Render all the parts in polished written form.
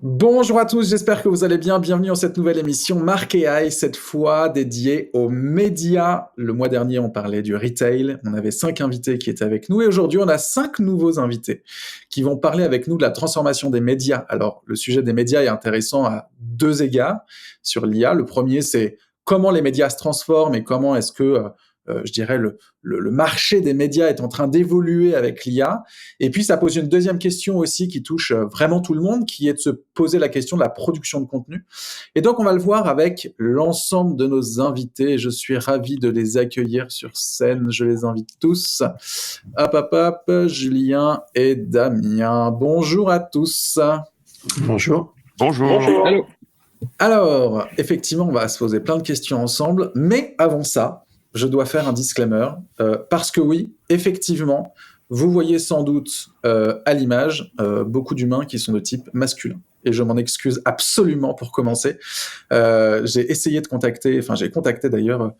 Bonjour à tous, j'espère que vous allez bien. Bienvenue dans cette nouvelle émission Mark AI, cette fois dédiée aux médias. Le mois dernier, on parlait du retail. On avait 5 invités qui étaient avec nous et aujourd'hui, on a 5 nouveaux invités qui vont parler avec nous de la transformation des médias. Alors, le sujet des médias est intéressant à 2 égards sur l'IA. Le premier, c'est comment les médias se transforment et comment est-ce que je dirais le marché des médias est en train d'évoluer avec l'IA. Et puis, ça pose une deuxième question aussi qui touche vraiment tout le monde, qui est de se poser la question de la production de contenu. Et donc, on va le voir avec l'ensemble de nos invités. Je suis ravi de les accueillir sur scène. Je les invite tous. Hop, hop, hop, Julien et Damien. Bonjour à tous. Bonjour. Bonjour. Allô. Alors, effectivement, on va se poser plein de questions ensemble, mais avant ça, je dois faire un disclaimer, parce que oui, effectivement, vous voyez sans doute à l'image beaucoup d'humains qui sont de type masculin. Et je m'en excuse absolument pour commencer. J'ai essayé de contacter, enfin j'ai contacté d'ailleurs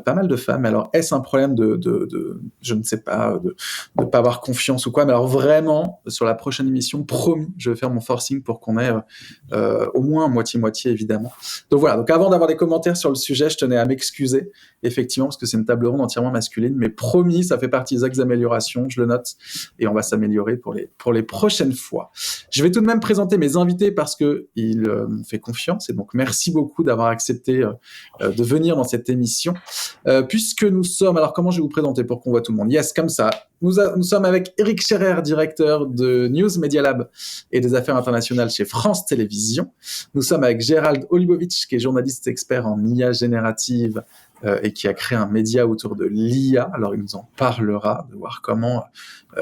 pas mal de femmes. Alors est-ce un problème de je ne sais pas, de pas avoir confiance ou quoi, mais alors vraiment, sur la prochaine émission, promis, je vais faire mon forcing pour qu'on ait au moins moitié-moitié, évidemment. Donc voilà, donc avant d'avoir des commentaires sur le sujet, je tenais à m'excuser, effectivement, parce que c'est une table ronde entièrement masculine, mais promis, ça fait partie des axes d'amélioration, je le note, et on va s'améliorer pour les prochaines fois. Je vais tout de même présenter mes invités parce qu'ils m'ont fait confiance, et donc merci beaucoup d'avoir accepté de venir dans cette émission. Puisque nous sommes, alors comment je vais vous présenter pour qu'on voit tout le monde? Yes, comme ça. Nous sommes avec Eric Scherer, directeur de News Media Lab et des affaires internationales chez France Télévisions. Nous sommes avec Gérald Olibowicz, qui est journaliste expert en IA générative et qui a créé un média autour de l'IA. Alors, il nous en parlera, de voir comment,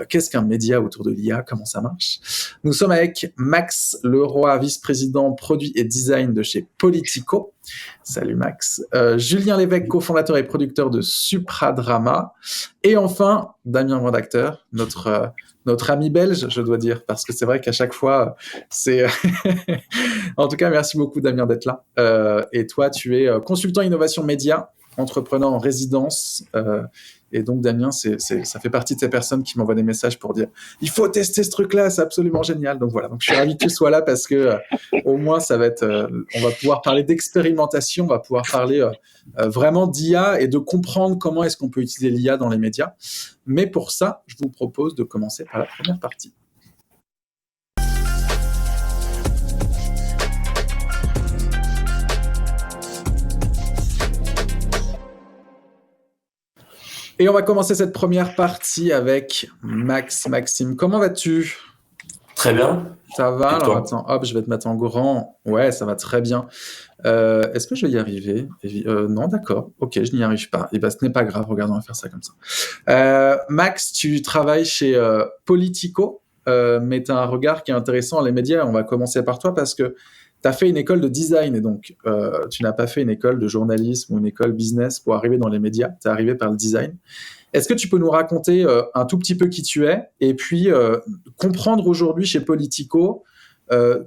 qu'est-ce qu'un média autour de l'IA, comment ça marche. Nous sommes avec Max Leroy, vice-président produit et design de chez Politico. Salut Max. Julien Lévesque, cofondateur et producteur de Supradrama. Et enfin, Damien Vendacteur, notre ami belge, je dois dire, parce que c'est vrai qu'à chaque fois, c'est... En tout cas, merci beaucoup Damien d'être là. Et toi, tu es consultant innovation média, entrepreneur en résidence. Et donc, Damien, ça fait partie de ces personnes qui m'envoient des messages pour dire « Il faut tester ce truc-là, c'est absolument génial ». Donc voilà, donc, je suis ravi que tu sois là parce que au moins, ça va être, on va pouvoir parler d'expérimentation, on va pouvoir parler vraiment d'IA et de comprendre comment est-ce qu'on peut utiliser l'IA dans les médias. Mais pour ça, je vous propose de commencer par la première partie. Et on va commencer cette première partie avec Maxime. Comment vas-tu? Très bien. Ça va? Alors attends, hop, je vais te mettre en grand. Ouais, ça va très bien. Est-ce que je vais y arriver? Non, d'accord. Ok, je n'y arrive pas. Et ben, ce n'est pas grave. Regarde, on va faire ça comme ça. Max, tu travailles chez Politico, mais tu as un regard qui est intéressant dans les médias. On va commencer par toi parce que tu as fait une école de design et donc tu n'as pas fait une école de journalisme ou une école business pour arriver dans les médias. Tu es arrivé par le design. Est-ce que tu peux nous raconter un tout petit peu qui tu es et puis comprendre aujourd'hui chez Politico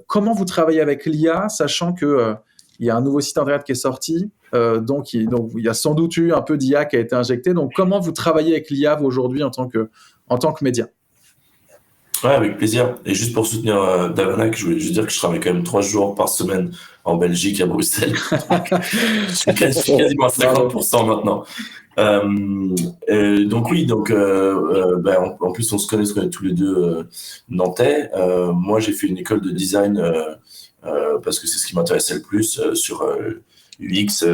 comment vous travaillez avec l'IA, sachant que il y a un nouveau site internet qui est sorti, donc il y a sans doute eu un peu d'IA qui a été injecté. Donc comment vous travaillez avec l'IA aujourd'hui en tant que média? Ouais, avec plaisir. Et juste pour soutenir Davanac, je voulais juste dire que je travaille quand même 3 jours par semaine en Belgique, à Bruxelles. Je suis quasiment à 50% maintenant. Donc oui, en plus on se connaît tous les deux nantais. Moi j'ai fait une école de design parce que c'est ce qui m'intéressait le plus sur UX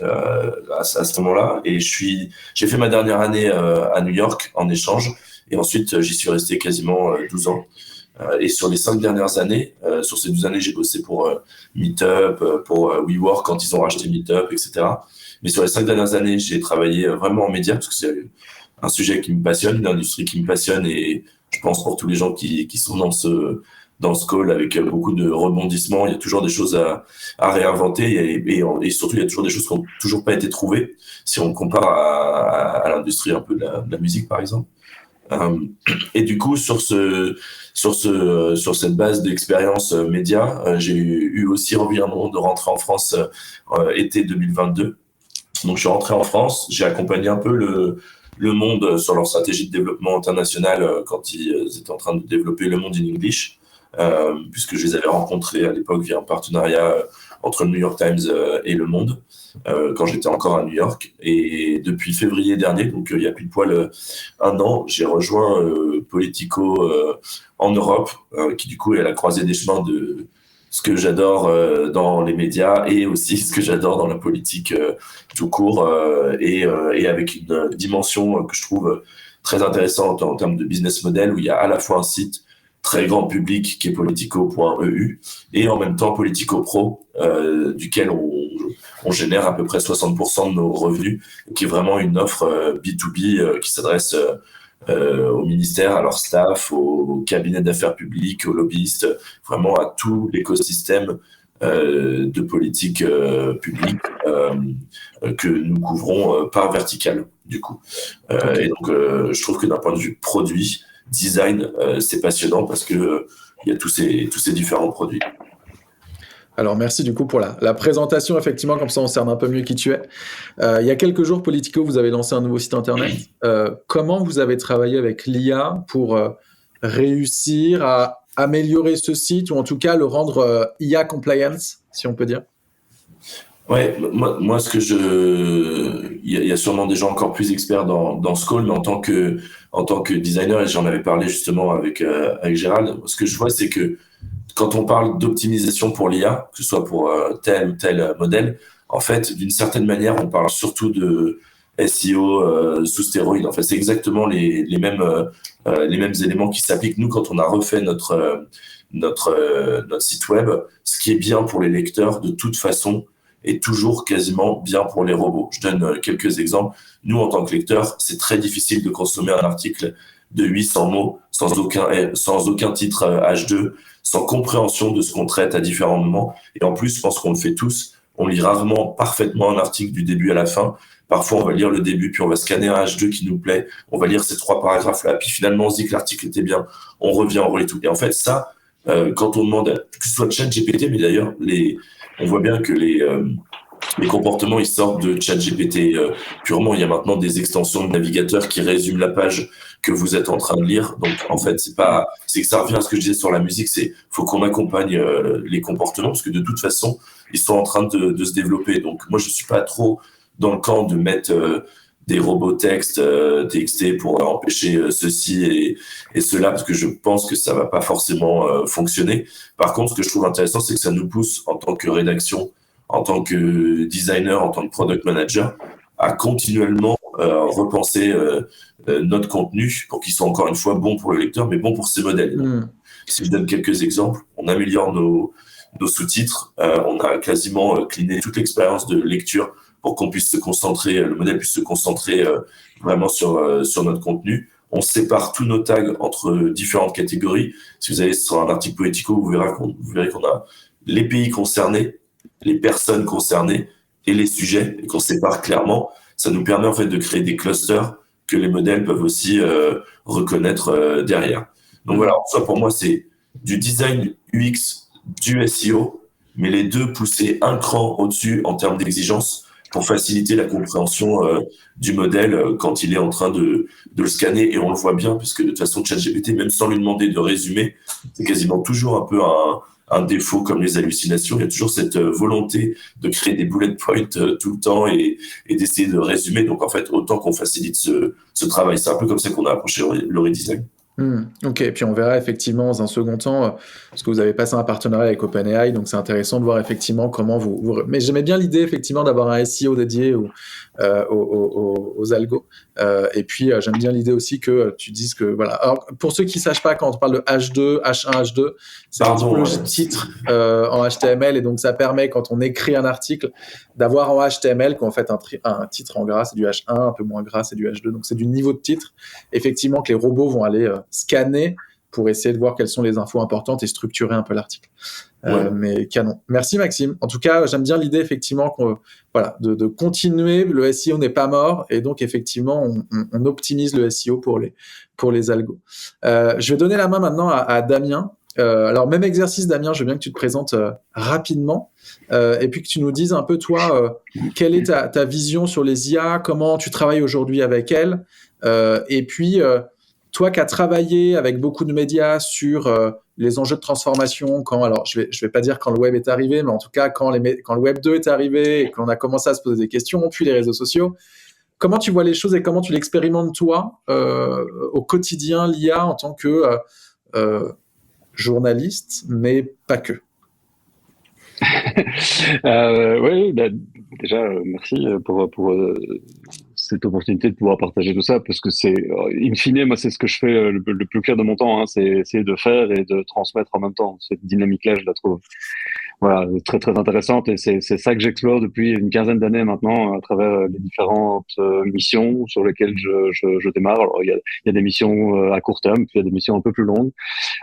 à ce moment-là. Et j'ai fait ma dernière année à New York en échange. Et ensuite, j'y suis resté quasiment 12 ans. Et sur les 5 dernières années, sur ces 12 années, j'ai bossé pour Meetup, pour WeWork quand ils ont racheté Meetup, etc. Mais sur les 5 dernières années, j'ai travaillé vraiment en médias parce que c'est un sujet qui me passionne, une industrie qui me passionne. Et je pense pour tous les gens qui sont dans ce call avec beaucoup de rebondissements, il y a toujours des choses à réinventer et surtout, il y a toujours des choses qui n'ont toujours pas été trouvées si on compare à l'industrie un peu de la musique, par exemple. Et du coup, sur cette base d'expérience média, j'ai eu aussi envie un moment de rentrer en France été 2022. Donc, je suis rentré en France, j'ai accompagné un peu le monde sur leur stratégie de développement international quand ils étaient en train de développer le monde in English. puisque je les avais rencontrés à l'époque via un partenariat entre le New York Times et Le Monde, quand j'étais encore à New York. Et depuis février dernier, donc il y a pile poil un an, j'ai rejoint Politico en Europe, qui du coup est à la croisée des chemins de ce que j'adore dans les médias et aussi ce que j'adore dans la politique tout court, et avec une dimension que je trouve très intéressante en termes de business model, où il y a à la fois un site très grand public qui est politico.eu et en même temps Politico Pro, duquel on génère à peu près 60% de nos revenus, qui est vraiment une offre B2B qui s'adresse au ministère, à leur staff, aux cabinets d'affaires publiques, aux lobbyistes, vraiment à tout l'écosystème de politique publique que nous couvrons par vertical, du coup. Et donc, je trouve que d'un point de vue produit, design, c'est passionnant parce que il y a tous ces différents produits. Alors, merci du coup pour la présentation, effectivement, comme ça on cerne un peu mieux qui tu es. Il y a quelques jours, Politico, vous avez lancé un nouveau site internet. Comment vous avez travaillé avec l'IA pour réussir à améliorer ce site, ou en tout cas le rendre IA compliance, si on peut dire? Ouais, moi, il y a sûrement des gens encore plus experts dans ce call, mais en tant que designer, et j'en avais parlé justement avec Gérald, ce que je vois, c'est que quand on parle d'optimisation pour l'IA, que ce soit pour tel ou tel modèle, en fait, d'une certaine manière, on parle surtout de SEO sous stéroïdes. En fait, c'est exactement les mêmes éléments qui s'appliquent. Nous, quand on a refait notre site web, ce qui est bien pour les lecteurs, de toute façon, est toujours quasiment bien pour les robots. Je donne quelques exemples. Nous, en tant que lecteurs, c'est très difficile de consommer un article de 800 mots sans aucun titre H2, sans compréhension de ce qu'on traite à différents moments. Et en plus, je pense qu'on le fait tous. On lit rarement parfaitement un article du début à la fin. Parfois, on va lire le début, puis on va scanner un H2 qui nous plaît. On va lire ces 3 paragraphes-là. Puis finalement, on se dit que l'article était bien. On revient, on relit tout. Et en fait, ça, quand on demande, que ce soit ChatGPT, mais d'ailleurs, on voit bien que les comportements, ils sortent de ChatGPT purement. Il y a maintenant des extensions de navigateur qui résument la page que vous êtes en train de lire. Donc, en fait, c'est que ça revient à ce que je disais sur la musique, faut qu'on accompagne les comportements, parce que de toute façon, ils sont en train de se développer. Donc, moi, je suis pas trop dans le camp de mettre des robots texte, TXT pour empêcher ceci et cela, parce que je pense que ça va pas forcément fonctionner. Par contre, ce que je trouve intéressant, c'est que ça nous pousse en tant que rédaction, en tant que designer, en tant que product manager, à continuellement repenser notre contenu pour qu'il soit encore une fois bon pour le lecteur, mais bon pour ses modèles. Si je donne quelques exemples, on améliore nos sous-titres, on a quasiment cleané toute l'expérience de lecture pour qu'on puisse se concentrer, le modèle puisse se concentrer vraiment sur notre contenu. On sépare tous nos tags entre différentes catégories. Si vous allez sur un article Politico, vous verrez qu'on a les pays concernés, les personnes concernées et les sujets, et qu'on sépare clairement. Ça nous permet en fait de créer des clusters que les modèles peuvent aussi reconnaître derrière. Donc voilà, ça pour moi c'est du design UX, du SEO, mais les deux poussés un cran au-dessus en termes d'exigence pour faciliter la compréhension du modèle quand il est en train de le scanner. Et on le voit bien, parce que de toute façon, ChatGPT, même sans lui demander de résumer, c'est quasiment toujours un peu un défaut comme les hallucinations. Il y a toujours cette volonté de créer des bullet points tout le temps et d'essayer de résumer. Donc en fait, autant qu'on facilite ce travail. C'est un peu comme ça qu'on a approché le redesign. Ok, et puis on verra effectivement dans un second temps, parce que vous avez passé un partenariat avec OpenAI, donc c'est intéressant de voir effectivement comment vous... Mais j'aimais bien l'idée effectivement d'avoir un SEO dédié aux algos. Et puis j'aime bien l'idée aussi que tu dises que... Voilà. Alors pour ceux qui ne sachent pas, quand on parle de H2, H1, H2, c'est une typologie de titre en HTML, et donc ça permet, quand on écrit un article, d'avoir en HTML qu'en fait un titre en gras, c'est du H1, un peu moins gras, c'est du H2, donc c'est du niveau de titre, effectivement, que les robots vont aller scanner pour essayer de voir quelles sont les infos importantes et structurer un peu l'article. Mais canon. Merci Maxime. En tout cas, j'aime bien l'idée effectivement de continuer. Le SEO n'est pas mort, et donc effectivement, on optimise le SEO pour les algos. Je vais donner la main maintenant à Damien. Alors, même exercice, Damien, je veux bien que tu te présentes rapidement et puis que tu nous dises un peu, toi, quelle est ta vision sur les IA, comment tu travailles aujourd'hui avec elles, et puis, toi qui as travaillé avec beaucoup de médias sur les enjeux de transformation alors je vais pas dire quand le web est arrivé, mais en tout cas quand le web 2 est arrivé et qu'on a commencé à se poser des questions, puis les réseaux sociaux. Comment tu vois les choses et comment tu l'expérimentes toi au quotidien, l'IA en tant que journaliste, mais pas que? Oui, bah, déjà, merci pour cette opportunité de pouvoir partager tout ça, parce que c'est, in fine, moi, c'est ce que je fais le plus clair de mon temps, hein, c'est essayer de faire et de transmettre en même temps. Cette dynamique-là, je la trouve, voilà, très très intéressante, et c'est ça que j'explore depuis une quinzaine d'années maintenant à travers les différentes missions sur lesquelles je démarre. Alors, il y a des missions à court terme, puis il y a des missions un peu plus longues.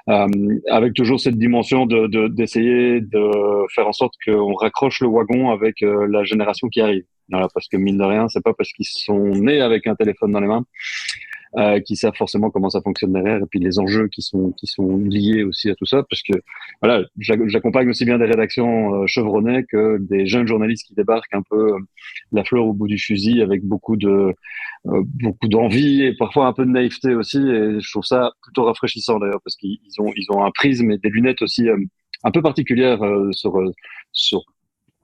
Avec toujours cette dimension d'essayer de faire en sorte qu'on raccroche le wagon avec la génération qui arrive. Voilà, parce que mine de rien, c'est pas parce qu'ils sont nés avec un téléphone dans les mains qui savent forcément comment ça fonctionne derrière, et puis les enjeux qui sont liés aussi à tout ça, parce que voilà, j'accompagne aussi bien des rédactions chevronnées que des jeunes journalistes qui débarquent un peu la fleur au bout du fusil, avec beaucoup d'envie et parfois un peu de naïveté aussi, et je trouve ça plutôt rafraîchissant d'ailleurs, parce qu'ils ont un prisme et des lunettes aussi un peu particulières sur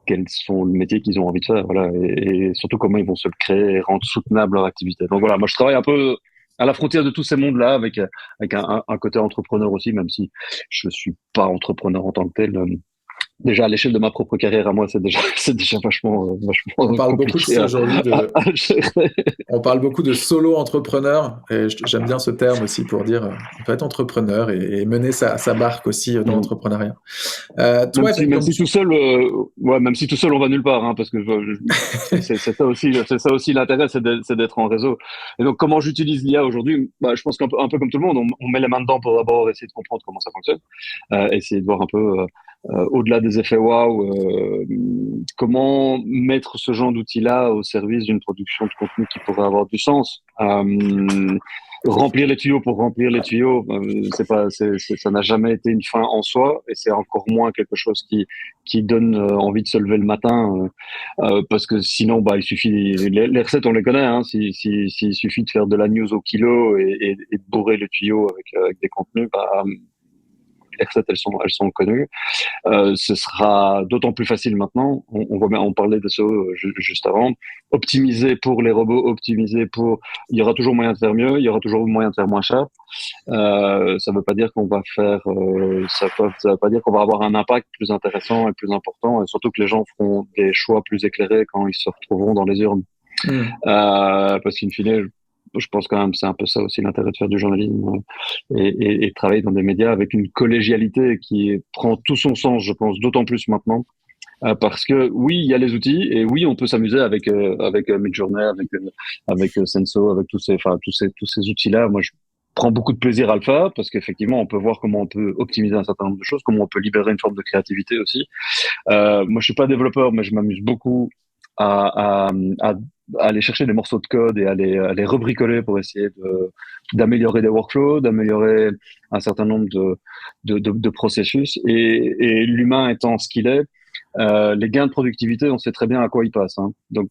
quels sont les métiers qu'ils ont envie de faire, voilà, et surtout comment ils vont se le créer et rendre soutenable leur activité. Donc voilà, moi je travaille un peu à la frontière de tous ces mondes-là, avec un côté entrepreneur aussi, même si je suis pas entrepreneur en tant que tel. Déjà à l'échelle de ma propre carrière à moi, c'est déjà vachement On parle beaucoup aujourd'hui à gérer. On parle beaucoup de solo entrepreneur, et j'aime bien ce terme aussi pour dire on peut être entrepreneur et mener sa barque aussi dans l'entrepreneuriat. Même si tout seul, même si tout seul on va nulle part, hein, parce que c'est ça aussi l'intérêt, c'est d'être en réseau. Et donc comment j'utilise l'IA aujourd'hui, bah, je pense qu'un peu comme tout le monde, on met les mains dedans pour d'abord essayer de comprendre comment ça fonctionne, essayer de voir un peu au-delà des effets waouh, comment mettre ce genre d'outil-là au service d'une production de contenu qui pourrait avoir du sens. Remplir les tuyaux pour remplir les tuyaux, ça n'a jamais été une fin en soi, et c'est encore moins quelque chose qui donne envie de se lever le matin, parce que sinon, bah, il suffit, les recettes on les connaît, hein, s'il suffit de faire de la news au kilo et de bourrer le tuyau avec des contenus, bah, les recettes elles sont connues. Ce sera d'autant plus facile maintenant. On parlait de ça juste avant. Optimiser pour les robots, il y aura toujours moyen de faire mieux, il y aura toujours moyen de faire moins cher. Ça veut pas dire qu'on va faire, ça veut pas dire qu'on va avoir un impact plus intéressant et plus important, et surtout que les gens feront des choix plus éclairés quand ils se retrouveront dans les urnes. Parce qu'in fine, je pense quand même c'est un peu ça aussi l'intérêt de faire du journalisme, et de travailler dans des médias avec une collégialité qui prend tout son sens, je pense, d'autant plus maintenant, parce que oui, il y a les outils, et oui, on peut s'amuser avec Midjourney, avec Senso, avec tous ces outils-là. Moi, je prends beaucoup de plaisir à le faire, parce qu'effectivement, on peut voir comment on peut optimiser un certain nombre de choses, comment on peut libérer une forme de créativité aussi. Moi, je suis pas développeur, mais je m'amuse beaucoup à aller chercher des morceaux de code et à les rebricoler pour essayer d'améliorer des workflows, d'améliorer un certain nombre de processus, et l'humain étant ce qu'il est, les gains de productivité, on sait très bien à quoi ils passent, hein. Donc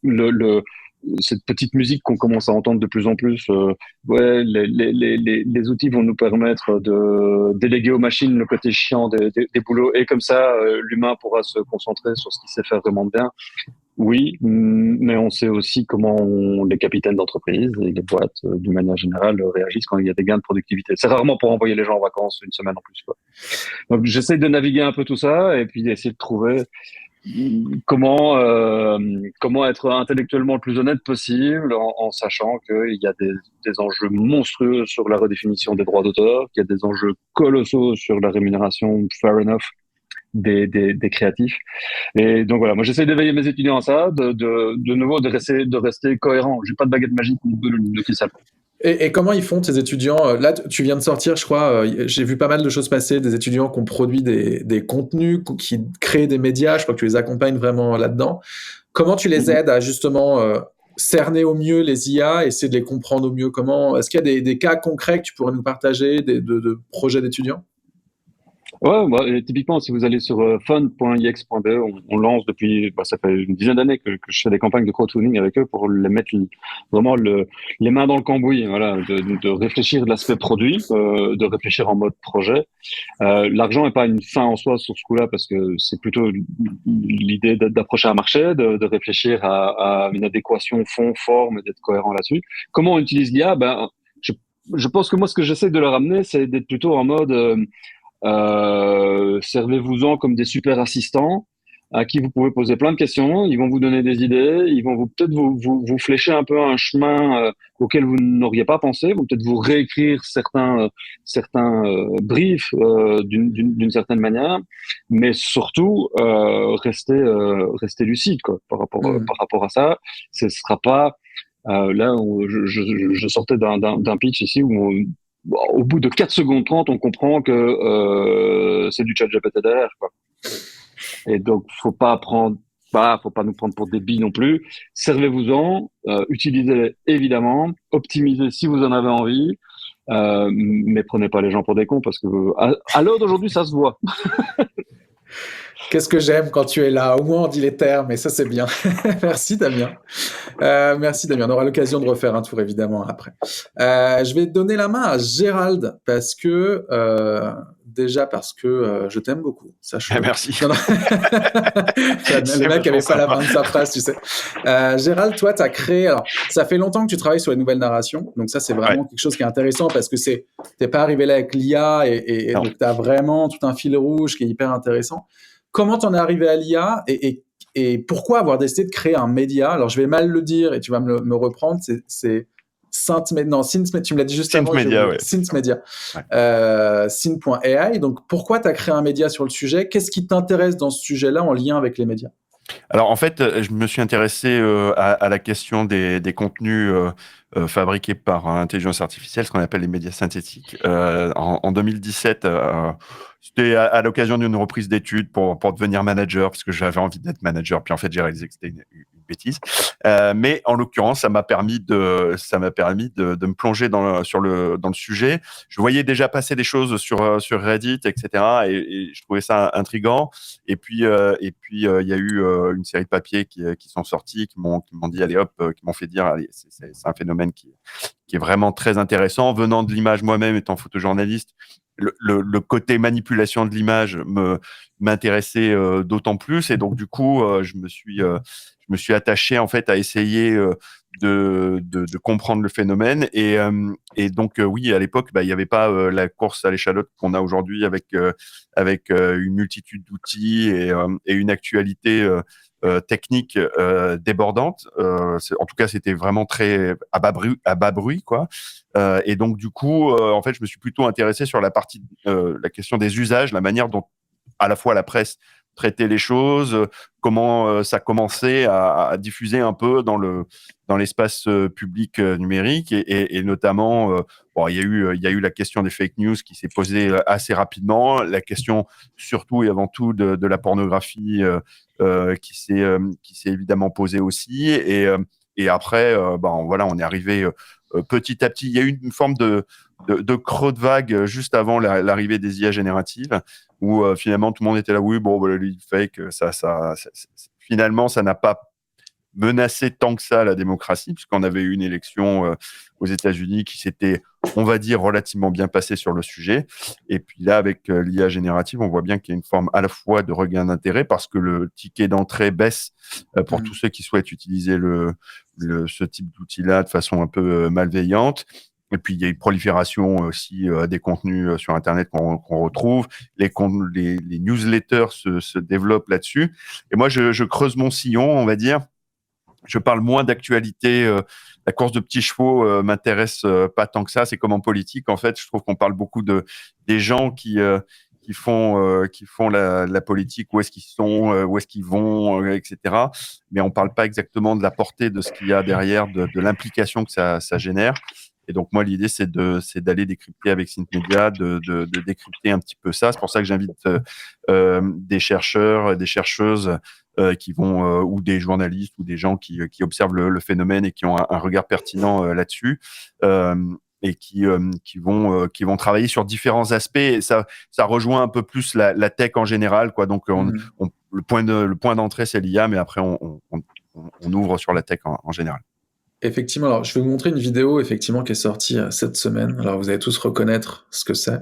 cette petite musique qu'on commence à entendre de plus en plus, les outils vont nous permettre de déléguer aux machines le côté chiant des boulots, et comme ça l'humain pourra se concentrer sur ce qu'il sait faire vraiment bien. Oui, mais on sait aussi comment les capitaines d'entreprise et les boîtes, d'une manière générale, réagissent quand il y a des gains de productivité. C'est rarement pour envoyer les gens en vacances une semaine en plus, quoi. Donc j'essaie de naviguer un peu tout ça, et puis d'essayer de trouver comment être intellectuellement le plus honnête possible, en sachant qu'il y a des enjeux monstrueux sur la redéfinition des droits d'auteur, qu'il y a des enjeux colossaux sur la rémunération fair enough des créatifs. Et donc voilà, moi j'essaie d'éveiller mes étudiants à ça, de nouveau de rester cohérent. J'ai pas de baguette magique de qui ça. Et comment ils font, tes étudiants? Là, tu viens de sortir, je crois, j'ai vu pas mal de choses passer, des étudiants qui ont produit des contenus, qui créent des médias, je crois que tu les accompagnes vraiment là-dedans. Comment tu les aides à justement cerner au mieux les IA, essayer de les comprendre au mieux? Est-ce qu'il y a des cas concrets que tu pourrais nous partager, de projets d'étudiants? Ouais, bah, et typiquement, si vous allez sur fund.ix.be, on lance depuis, ça fait une dizaine d'années que je fais des campagnes de crowdfunding avec eux pour les mettre vraiment les mains dans le cambouis, voilà, de réfléchir de l'aspect produit, de réfléchir en mode projet. L'argent n'est pas une fin en soi sur ce coup-là parce que c'est plutôt l'idée d'approcher un marché, de réfléchir à une adéquation fond-forme et d'être cohérent là-dessus. Comment on utilise l'IA? Je, je pense que moi, ce que j'essaie de leur amener, c'est d'être plutôt en mode servez-vous-en comme des super assistants à qui vous pouvez poser plein de questions. Ils vont vous donner des idées. Ils vont peut-être vous flécher un peu un chemin auquel vous n'auriez pas pensé. Vont peut-être vous réécrire certains briefs d'une certaine manière. Mais surtout, rester lucide quoi, par rapport à ça. Ce sera pas là, je sortais d'un pitch ici où au bout de 4 secondes 30, on comprend que c'est du chat GPT derrière, quoi. Et donc, faut pas nous prendre pour des billes non plus. Servez-vous-en, utilisez-les évidemment, optimisez si vous en avez envie, mais prenez pas les gens pour des cons parce que à l'heure d'aujourd'hui, ça se voit. Qu'est-ce que j'aime quand tu es là. Au moins, on dit les termes, et ça, c'est bien. Merci, Damien. Merci, Damien. On aura l'occasion de refaire un tour, évidemment, après. Je vais donner la main à Gérald, déjà parce que je t'aime beaucoup. Sache-le. Merci. Non, non. Le mec n'avait pas la fin de sa phrase, tu sais. Gérald, toi, tu as créé... Alors, ça fait longtemps que tu travailles sur les nouvelles narrations, donc ça, c'est vraiment quelque chose qui est intéressant parce que t'es pas arrivé là avec l'IA et donc tu as vraiment tout un fil rouge qui est hyper intéressant. Comment t'en es arrivé à l'IA et pourquoi avoir décidé de créer un média? Alors, je vais mal le dire et tu vas me reprendre. C'est Synth Media. Tu me l'as dit juste Synth avant. Media, ouais. Synth Media. Ouais. Synth.ai. Donc, pourquoi tu as créé un média sur le sujet? Qu'est-ce qui t'intéresse dans ce sujet-là en lien avec les médias? Alors, en fait, je me suis intéressé à la question des contenus fabriqués par intelligence artificielle, ce qu'on appelle les médias synthétiques. En 2017, c'était à l'occasion d'une reprise d'études pour devenir manager, parce que j'avais envie d'être manager, puis en fait, j'ai réalisé que c'était une bêtise. Mais en l'occurrence, ça m'a permis de me plonger dans le sujet. Je voyais déjà passer des choses sur Reddit, etc. Et je trouvais ça intriguant. Et puis il y a eu une série de papiers qui sont sortis, qui m'ont dit allez hop, qui m'ont fait dire allez, c'est un phénomène qui est vraiment très intéressant. Venant de l'image moi-même, étant photojournaliste, le côté manipulation de l'image m'intéressait d'autant plus. Et donc du coup, je me suis attaché en fait à essayer de comprendre le phénomène et donc oui, à l'époque il n'y avait pas la course à l'échalote qu'on a aujourd'hui avec une multitude d'outils et une actualité technique débordante. En tout cas, c'était vraiment très à bas bruit quoi. Et donc du coup, en fait, je me suis plutôt intéressé sur la question des usages, la manière dont à la fois la presse traitait les choses, comment ça commençait à diffuser un peu dans l'espace public numérique et notamment il y a eu la question des fake news qui s'est posée assez rapidement, la question surtout et avant tout de la pornographie qui s'est évidemment posée aussi et après voilà, on est arrivé petit à petit. Il y a eu une forme de creux de vague juste avant l'arrivée des IA génératives où finalement tout le monde était là, oui, bon, bah, le fake, finalement, ça n'a pas menacé tant que ça la démocratie, puisqu'on avait eu une élection aux États-Unis qui s'était, on va dire, relativement bien passée sur le sujet. Et puis là, avec l'IA générative, on voit bien qu'il y a une forme à la fois de regain d'intérêt parce que le ticket d'entrée baisse pour tous ceux qui souhaitent utiliser ce type d'outil-là de façon un peu malveillante. Et puis, il y a une prolifération aussi des contenus sur Internet qu'on retrouve. Les newsletters se développent là-dessus. Et moi, je creuse mon sillon, on va dire. Je parle moins d'actualité. La course de petits chevaux m'intéresse pas tant que ça. C'est comme en politique, en fait. Je trouve qu'on parle beaucoup des gens qui font la politique, où est-ce qu'ils sont, où est-ce qu'ils vont, etc. Mais on parle pas exactement de la portée de ce qu'il y a derrière, de l'implication que ça génère. Et donc moi, l'idée, c'est d'aller décrypter avec Synthmedia, de décrypter un petit peu ça. C'est pour ça que j'invite des chercheurs, des chercheuses qui vont ou des journalistes ou des gens qui observent le phénomène et qui ont un regard pertinent là-dessus. et qui vont travailler sur différents aspects. Et ça rejoint un peu plus la tech en général, quoi. Donc le point d'entrée c'est l'IA, mais après on ouvre sur la tech en général. Effectivement, alors je vais vous montrer une vidéo effectivement qui est sortie cette semaine. Alors vous allez tous reconnaître ce que c'est.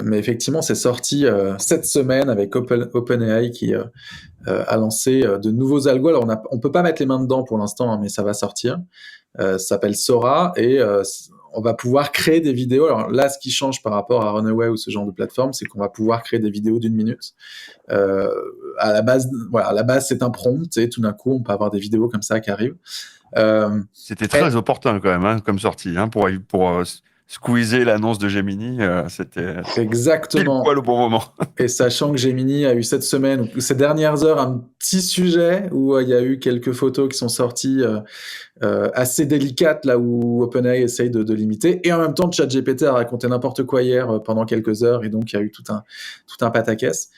Mais effectivement, c'est sorti cette semaine avec OpenAI qui a lancé de nouveaux algos. Alors on peut pas mettre les mains dedans pour l'instant, hein, mais ça va sortir. Ça s'appelle Sora et on va pouvoir créer des vidéos. Alors là, ce qui change par rapport à Runway ou ce genre de plateforme, c'est qu'on va pouvoir créer des vidéos d'1 minute. À la base, c'est un prompt et tout d'un coup, on peut avoir des vidéos comme ça qui arrivent. C'était très opportun quand même, hein, comme sortie, hein, pour squeezer l'annonce de Gemini, c'était exactement pile poil au bon moment. Et sachant que Gemini a eu cette semaine, ou ces dernières heures, un petit sujet où il y a eu quelques photos qui sont sorties assez délicates, là où OpenAI essaye de limiter. Et en même temps, ChatGPT a raconté n'importe quoi hier pendant quelques heures, et donc il y a eu tout un pataquès.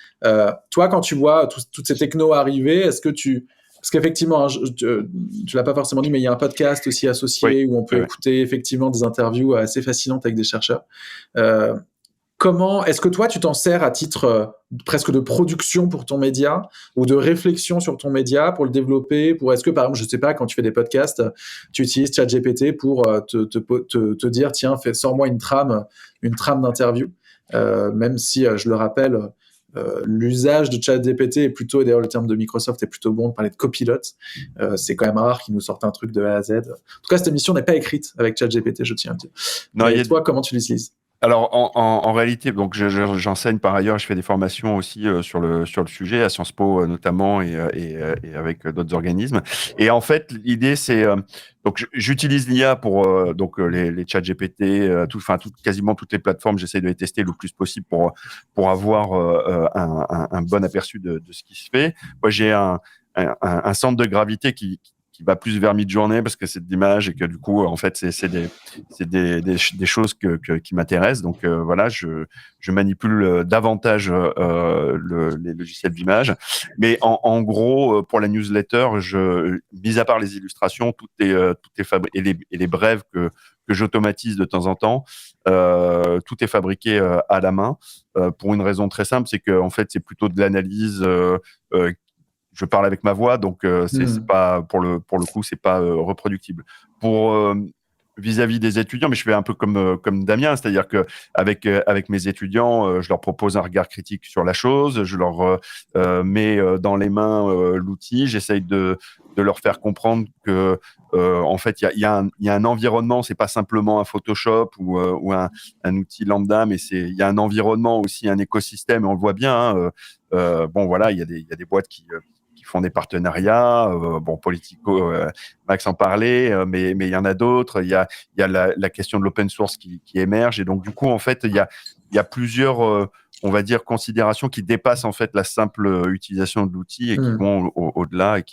Toi, quand tu vois toutes ces technos arriver, est-ce que parce qu'effectivement, hein, tu l'as pas forcément dit, mais il y a un podcast aussi associé où on peut écouter effectivement des interviews assez fascinantes avec des chercheurs. Comment est-ce que toi tu t'en sers à titre presque de production pour ton média ou de réflexion sur ton média pour le développer, pour est-ce que par exemple, je sais pas, quand tu fais des podcasts, tu utilises ChatGPT pour te dire tiens, sors-moi une trame d'interview, même si je le rappelle, l'usage de ChatGPT est plutôt, et d'ailleurs le terme de Microsoft est plutôt bon de parler de copilote. C'est quand même rare qu'ils nous sortent un truc de A à Z. En tout cas, cette émission n'est pas écrite avec ChatGPT, je tiens à le dire. Non, et toi, comment tu l'utilises? Alors en réalité, donc j'enseigne par ailleurs, je fais des formations aussi sur le sujet à Sciences Po notamment et avec d'autres organismes. Et en fait, l'idée c'est donc j'utilise l'IA pour donc les chats GPT, quasiment toutes les plateformes. J'essaie de les tester le plus possible pour avoir un bon aperçu de ce qui se fait. Moi, j'ai un centre de gravité qui va plus vers mi-journée parce que c'est de l'image et que du coup en fait c'est des choses qui m'intéressent, donc voilà, je manipule davantage les logiciels d'image, mais en gros pour la newsletter, mis à part les illustrations, tout est fabriqué, et les brèves que j'automatise de temps en temps, tout est fabriqué à la main, pour une raison très simple, c'est que en fait c'est plutôt de l'analyse, je parle avec ma voix, donc c'est pas pour le coup, c'est pas reproductible. Pour vis-à-vis des étudiants, mais je fais un peu comme Damien, c'est-à-dire que avec mes étudiants, je leur propose un regard critique sur la chose, je leur mets dans les mains l'outil, j'essaye de leur faire comprendre que en fait il y a un environnement, c'est pas simplement un Photoshop ou un outil lambda, mais il y a un environnement aussi, un écosystème, et on le voit bien. Bon voilà, il y a des boîtes qui font des partenariats, Politico, Max en parlait, mais il y en a d'autres. Il y a la question de l'open source qui émerge, et donc du coup en fait il y a plusieurs on va dire considérations qui dépassent en fait la simple utilisation de l'outil et qui vont au-delà, et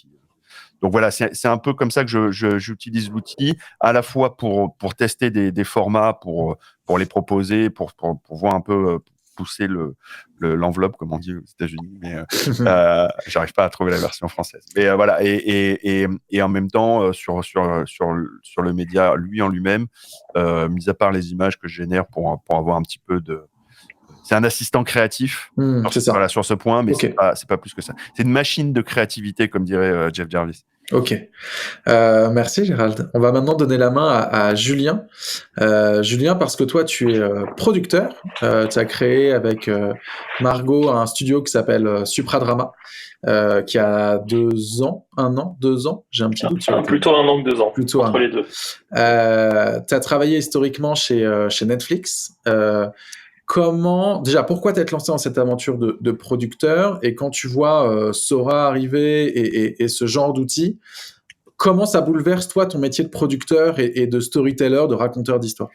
donc voilà, c'est un peu comme ça que j'utilise l'outil, à la fois pour tester des formats, pour les proposer, pour voir un peu pousser l'enveloppe, comme on dit aux États-Unis, mais j'arrive pas à trouver la version française. Mais voilà, et en même temps sur le média lui en lui-même, mis à part les images que je génère pour avoir un petit peu de... C'est un assistant créatif, c'est ça. Voilà, sur ce point, mais c'est pas plus que ça. C'est une machine de créativité, comme dirait Jeff Jarvis. Ok. Merci Gérald. On va maintenant donner la main à Julien. Julien, parce que toi, tu es producteur. Tu as créé avec Margot un studio qui s'appelle Supradrama, qui a 2 ans, 1 an, 2 ans. J'ai un petit doute sur plutôt 1 an que 2 ans, plutôt entre les deux. Tu as travaillé historiquement chez Netflix. Pourquoi t'être lancé dans cette aventure de producteur, et quand tu vois Sora arriver et ce genre d'outils, comment ça bouleverse toi ton métier de producteur et de storyteller, de raconteur d'histoire?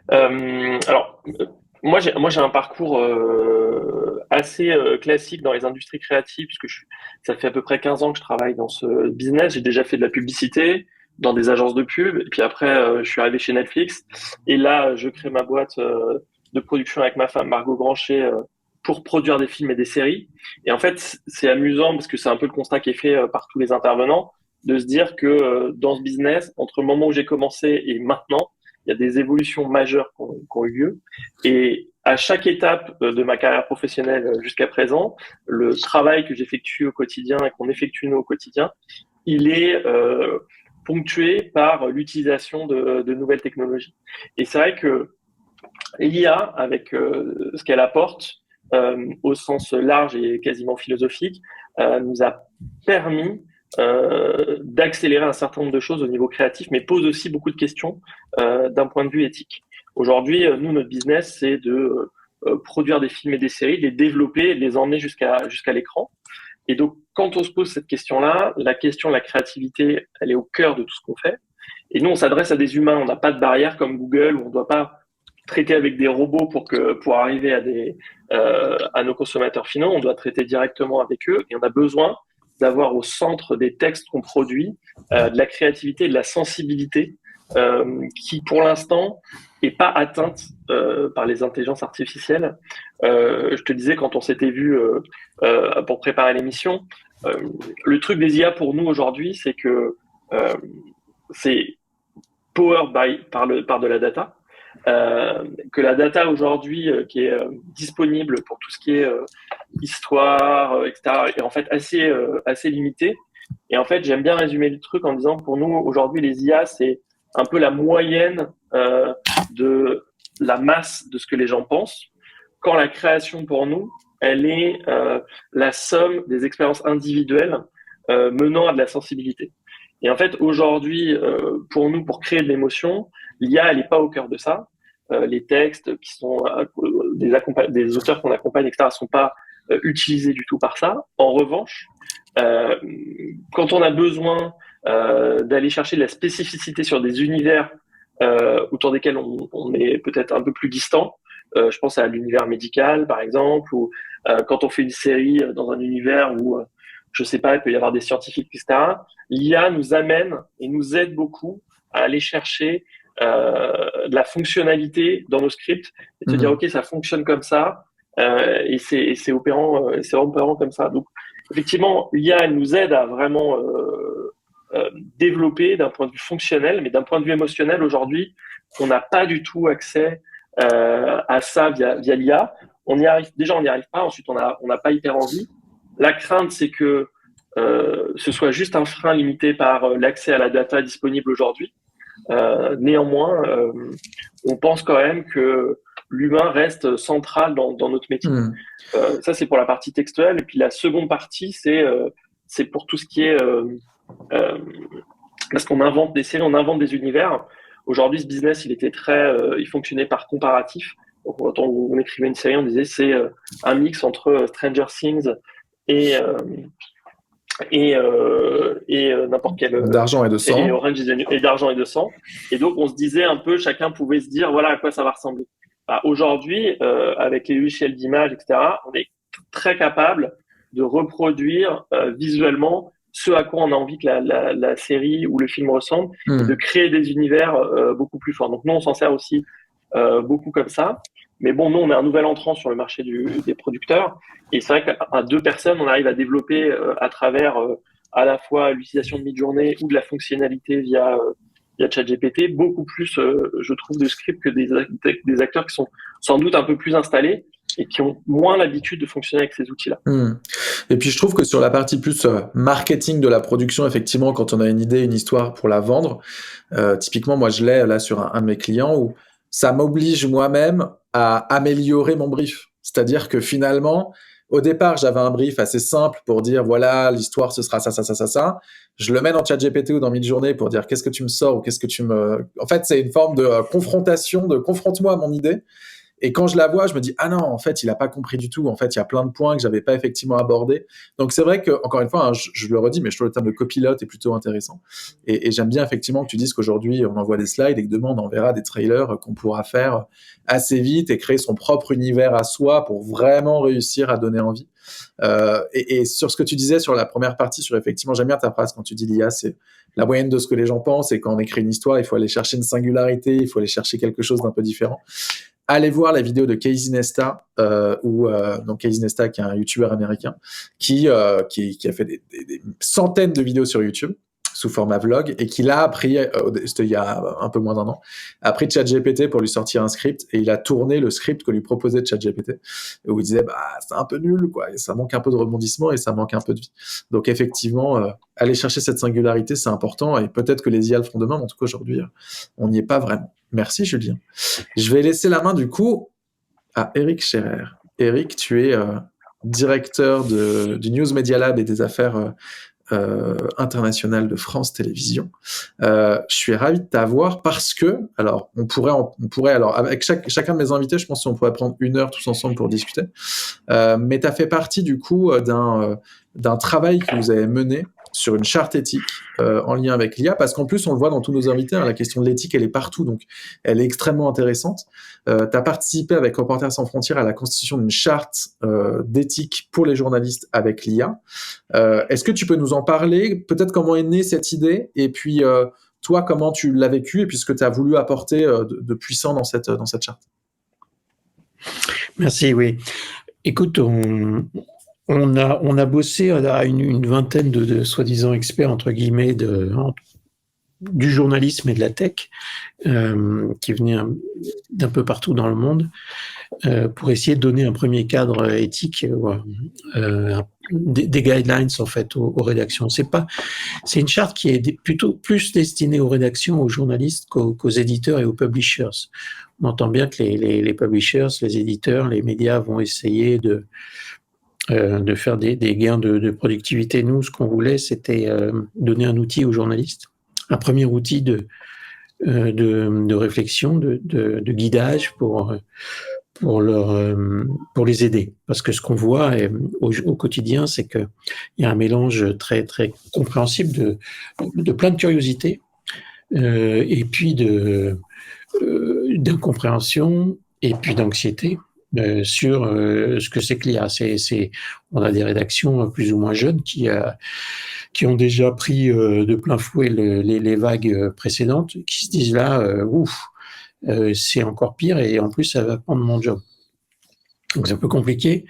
Alors, moi j'ai un parcours assez classique dans les industries créatives, puisque ça fait à peu près 15 ans que je travaille dans ce business. J'ai déjà fait de la publicité dans des agences de pub, et puis après je suis arrivé chez Netflix, et là je crée ma boîte de production avec ma femme Margot Granchet pour produire des films et des séries. Et en fait c'est amusant parce que c'est un peu le constat qui est fait par tous les intervenants, de se dire que dans ce business, entre le moment où j'ai commencé et maintenant, il y a des évolutions majeures qui ont eu lieu. Et à chaque étape de ma carrière professionnelle jusqu'à présent, le travail que j'effectue au quotidien et qu'on effectue nous au quotidien, il est ponctué par l'utilisation de nouvelles technologies. Et c'est vrai que l'IA, avec ce qu'elle apporte, au sens large et quasiment philosophique, nous a permis d'accélérer un certain nombre de choses au niveau créatif, mais pose aussi beaucoup de questions d'un point de vue éthique. Aujourd'hui, nous, notre business, c'est de produire des films et des séries, de les développer et de les emmener jusqu'à l'écran. Et donc, quand on se pose cette question-là, la question de la créativité, elle est au cœur de tout ce qu'on fait. Et nous, on s'adresse à des humains, on n'a pas de barrière comme Google, où on ne doit pas traiter avec des robots pour arriver à nos consommateurs finaux. On doit traiter directement avec eux et on a besoin d'avoir au centre des textes qu'on produit de la créativité et de la sensibilité qui, pour l'instant, n'est pas atteinte par les intelligences artificielles. Je te disais, quand on s'était vu pour préparer l'émission, le truc des IA pour nous aujourd'hui, c'est que c'est powered par de la data. Que la data aujourd'hui qui est disponible pour tout ce qui est histoire, etc., est en fait assez limitée. Et en fait, j'aime bien résumer le truc en disant, pour nous, aujourd'hui, les IA, c'est un peu la moyenne de la masse de ce que les gens pensent, quand la création, pour nous, elle est la somme des expériences individuelles menant à de la sensibilité. Et en fait, aujourd'hui, pour nous, pour créer de l'émotion, l'IA, elle n'est pas au cœur de ça. Les textes qui sont des auteurs qu'on accompagne, etc., ne sont pas utilisés du tout par ça. En revanche, quand on a besoin d'aller chercher de la spécificité sur des univers autour desquels on est peut-être un peu plus distant, je pense à l'univers médical, par exemple, ou quand on fait une série dans un univers où, je sais pas, il peut y avoir des scientifiques, etc., l'IA nous amène et nous aide beaucoup à aller chercher de la fonctionnalité dans nos scripts et de se dire, OK, ça fonctionne comme ça, et c'est opérant comme ça. Donc, effectivement, l'IA, elle nous aide à vraiment développer d'un point de vue fonctionnel, mais d'un point de vue émotionnel, aujourd'hui, on n'a pas du tout accès à ça via l'IA. On n'y arrive pas. Ensuite, on n'a pas hyper envie. La crainte, c'est que ce soit juste un frein limité par l'accès à la data disponible aujourd'hui. Néanmoins, on pense quand même que l'humain reste central dans notre métier. Ça, c'est pour la partie textuelle. Et puis la seconde partie, c'est pour tout ce qui est parce qu'on invente des séries, on invente des univers. Aujourd'hui, ce business, il fonctionnait par comparatif. Donc, quand on écrivait une série, on disait c'est un mix entre Stranger Things et n'importe quel d'argent et de sang, et Orange is the New, et d'argent et de sang. Et donc, on se disait un peu, chacun pouvait se dire, voilà à quoi ça va ressembler. Aujourd'hui, avec les logiciels d'image, etc., on est très capable de reproduire visuellement ce à quoi on a envie que la série ou le film ressemble, et de créer des univers beaucoup plus forts. Donc nous, on s'en sert aussi beaucoup comme ça. Mais bon, nous, on est un nouvel entrant sur le marché des producteurs. Et c'est vrai qu'à deux personnes, on arrive à développer à travers à la fois l'utilisation de Midjourney ou de la fonctionnalité via ChatGPT, beaucoup plus, je trouve, de scripts que des acteurs qui sont sans doute un peu plus installés et qui ont moins l'habitude de fonctionner avec ces outils-là. Et puis je trouve que sur la partie plus marketing de la production, effectivement, quand on a une idée, une histoire pour la vendre, typiquement, moi je l'ai là sur un de mes clients où ça m'oblige moi-même à améliorer mon brief. C'est-à-dire que finalement, au départ, j'avais un brief assez simple pour dire, voilà, l'histoire, ce sera ça, ça, ça, ça, ça. Je le mets dans ChatGPT ou dans Midjourney pour dire, qu'est-ce que tu me sors ou qu'est-ce que tu me... En fait, c'est une forme de confrontation, de confronte-moi à mon idée. Et quand je la vois, je me dis, ah non, en fait, il n'a pas compris du tout. En fait, il y a plein de points que je n'avais pas effectivement abordés. Donc, c'est vrai que, encore une fois, hein, je le redis, mais je trouve le terme de copilote est plutôt intéressant. Et j'aime bien effectivement que tu dises qu'aujourd'hui, on envoie des slides et que demain, on enverra des trailers qu'on pourra faire assez vite et créer son propre univers à soi pour vraiment réussir à donner envie. Et sur ce que tu disais sur la première partie, sur effectivement, j'aime bien ta phrase quand tu dis l'IA, c'est la moyenne de ce que les gens pensent, et quand on écrit une histoire, il faut aller chercher une singularité, il faut aller chercher quelque chose d'un peu différent. Allez voir la vidéo de Casey Neistat, donc Casey Neistat qui est un YouTuber américain qui a fait des centaines de vidéos sur YouTube sous format vlog et qu'il a appris, c'était il y a un peu moins d'un an, a pris ChatGPT pour lui sortir un script et il a tourné le script que lui proposait ChatGPT où il disait c'est un peu nul quoi, et ça manque un peu de rebondissement et ça manque un peu de vie. Donc effectivement, aller chercher cette singularité c'est important et peut-être que les IA le feront demain, mais en tout cas aujourd'hui on n'y est pas vraiment. Merci Julien. Je vais laisser la main du coup à Eric Scherer. Eric, tu es directeur du News Media Lab et des affaires internationales de France Télévisions. Je suis ravi de t'avoir parce que, alors, on pourrait alors, avec chacun de mes invités, je pense qu'on pourrait prendre 1 heure tous ensemble pour discuter. Mais tu as fait partie du coup d'un travail que vous avez mené sur une charte éthique en lien avec l'IA, parce qu'en plus, on le voit dans tous nos invités, la question de l'éthique, elle est partout, donc elle est extrêmement intéressante. Tu as participé avec Reporters sans frontières à la constitution d'une charte d'éthique pour les journalistes avec l'IA. Est-ce que tu peux nous en parler? Peut-être comment est née cette idée, et puis toi, comment tu l'as vécu, et puis ce que tu as voulu apporter de puissant dans cette charte? Merci, oui. Écoute, on a bossé à une vingtaine de soi-disant experts, entre guillemets, du journalisme et de la tech, qui venaient d'un peu partout dans le monde, pour essayer de donner un premier cadre éthique, des guidelines en fait aux rédactions. C'est une charte qui est plutôt plus destinée aux rédactions, aux journalistes qu'aux éditeurs et aux publishers. On entend bien que les publishers, les éditeurs, les médias vont essayer de faire des gains de productivité. Nous, ce qu'on voulait, c'était donner un outil aux journalistes, un premier outil de réflexion, de guidage pour les aider. Parce que ce qu'on voit au quotidien, c'est qu'il y a un mélange très, très compréhensible de plein de curiosité, et puis d'incompréhension, et puis d'anxiété, sur ce que c'est que l'IA. On a des rédactions plus ou moins jeunes qui ont déjà pris de plein fouet les vagues précédentes, qui se disent là, c'est encore pire et en plus ça va prendre mon job. Donc c'est un peu compliqué.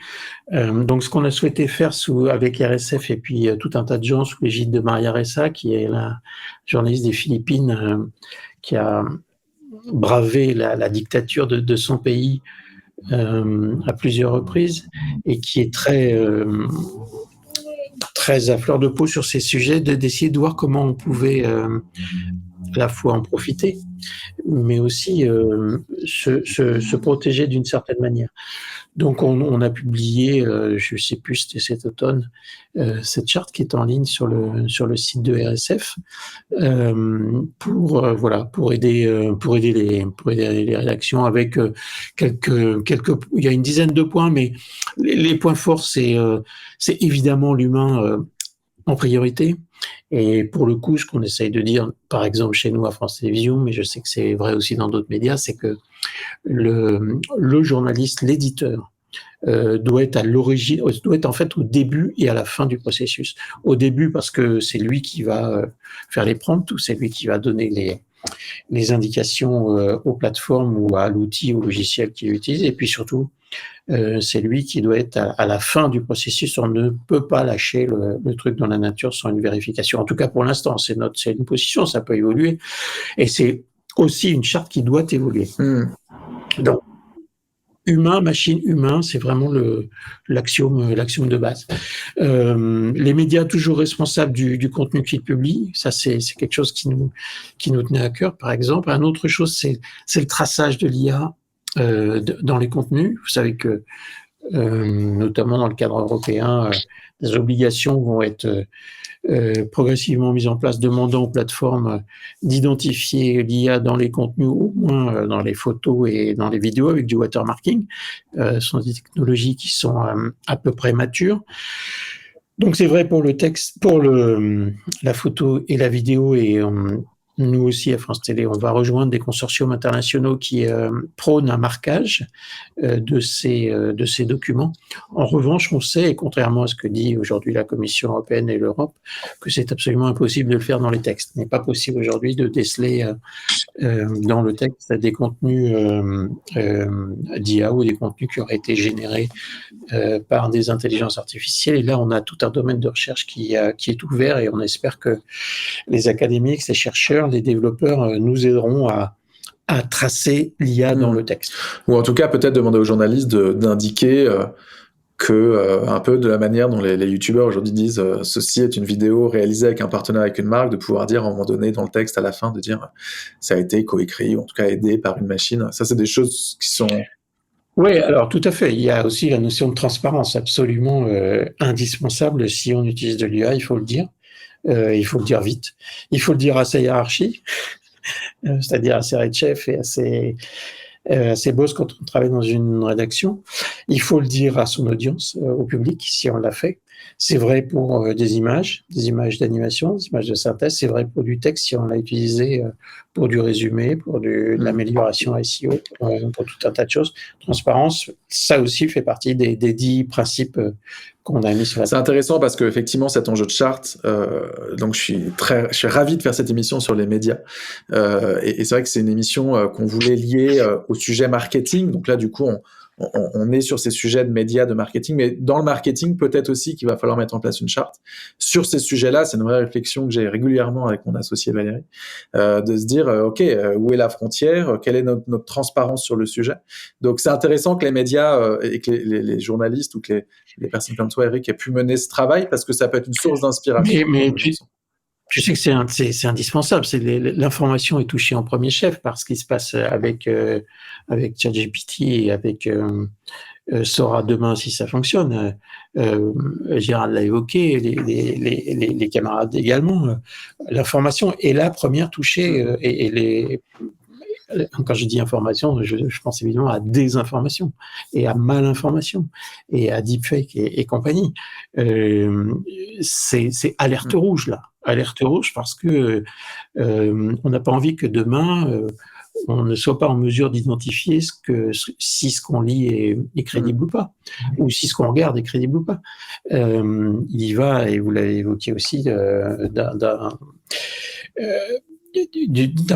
Donc ce qu'on a souhaité faire avec RSF et puis tout un tas de gens sous l'égide de Maria Ressa, qui est la journaliste des Philippines, qui a bravé la dictature de son pays à plusieurs reprises et qui est très à fleur de peau sur ces sujets, d'essayer de voir comment on pouvait à la fois en profiter, mais aussi se protéger d'une certaine manière. Donc on a publié, je ne sais plus, c'était cet automne, cette charte qui est en ligne sur le site de RSF, pour aider les rédactions avec quelques, il y a une dizaine de points, mais les points forts, c'est évidemment l'humain en priorité. Et pour le coup, ce qu'on essaye de dire, par exemple chez nous à France Télévisions, mais je sais que c'est vrai aussi dans d'autres médias, c'est que le journaliste, l'éditeur, doit être à l'origine, doit être en fait au début et à la fin du processus. Au début parce que c'est lui qui va faire les prompts, ou c'est lui qui va donner les indications aux plateformes ou à l'outil, au logiciel qu'il utilise, et puis surtout c'est lui qui doit être à la fin du processus. On ne peut pas lâcher le truc dans la nature sans une vérification. En tout cas, pour l'instant, c'est une position, ça peut évoluer. Et c'est aussi une charte qui doit évoluer. Donc, humain, machine, humain, c'est vraiment l'axiome de base. Les médias toujours responsables du contenu qu'ils publient, ça c'est quelque chose qui nous tenait à cœur, par exemple. Une autre chose, c'est le traçage de l'IA dans les contenus. Vous savez que, notamment dans le cadre européen, des obligations vont être progressivement mises en place, demandant aux plateformes d'identifier l'IA dans les contenus, au moins dans les photos et dans les vidéos, avec du watermarking. Ce sont des technologies qui sont à peu près matures. Donc c'est vrai pour le texte, pour la photo et la vidéo, et nous aussi à France Télé, on va rejoindre des consortiums internationaux qui prônent un marquage de ces documents. En revanche, on sait, et contrairement à ce que dit aujourd'hui la Commission européenne et l'Europe, que c'est absolument impossible de le faire dans les textes. Il n'est pas possible aujourd'hui de déceler dans le texte des contenus d'IA ou des contenus qui auraient été générés par des intelligences artificielles. Et là, on a tout un domaine de recherche qui est ouvert, et on espère que les académiques, les chercheurs, les développeurs nous aideront à tracer l'IA dans le texte. Ou en tout cas, peut-être demander aux journalistes d'indiquer que, un peu de la manière dont les youtubeurs aujourd'hui disent ceci est une vidéo réalisée avec un partenaire, avec une marque, de pouvoir dire à un moment donné dans le texte à la fin, de dire ça a été coécrit, ou en tout cas aidé par une machine. Ça, c'est des choses qui sont... Oui, alors tout à fait. Il y a aussi la notion de transparence absolument indispensable. Si on utilise de l'IA, il faut le dire. Il faut le dire vite. Il faut le dire à sa hiérarchie, c'est-à-dire à ses head-chefs et à ses boss quand on travaille dans une rédaction. Il faut le dire à son audience, au public, si on l'a fait. C'est vrai pour des images d'animation, des images de synthèse. C'est vrai pour du texte si on l'a utilisé pour du résumé, pour de l'amélioration SEO, pour tout un tas de choses. Transparence, ça aussi fait partie des 10 principes qu'on a mis sur la table. C'est intéressant parce que effectivement cet enjeu de charte, donc je suis ravi de faire cette émission sur les médias, et c'est vrai que c'est une émission qu'on voulait lier au sujet marketing. Donc là, du coup, on est sur ces sujets de médias, de marketing, mais dans le marketing, peut-être aussi qu'il va falloir mettre en place une charte sur ces sujets-là. C'est une vraie réflexion que j'ai régulièrement avec mon associé Valérie, de se dire, OK, où est la frontière? Quelle est notre transparence sur le sujet? Donc, c'est intéressant que les médias et que les journalistes ou que les personnes comme toi, Eric, aient pu mener ce travail, parce que ça peut être une source d'inspiration. Mais tu sais que c'est indispensable. L'information est touchée en premier chef par ce qui se passe avec ChatGPT et avec Sora demain, si ça fonctionne. Gérald l'a évoqué, les camarades également. L'information est la première touchée, quand je dis information, je pense évidemment à désinformation et à malinformation et à deepfake et compagnie. C'est alerte rouge là, alerte rouge, parce que on n'a pas envie que demain on ne soit pas en mesure d'identifier si ce qu'on lit est crédible ou pas, ou si ce qu'on regarde est crédible ou pas. Il y va, et vous l'avez évoqué aussi, d'un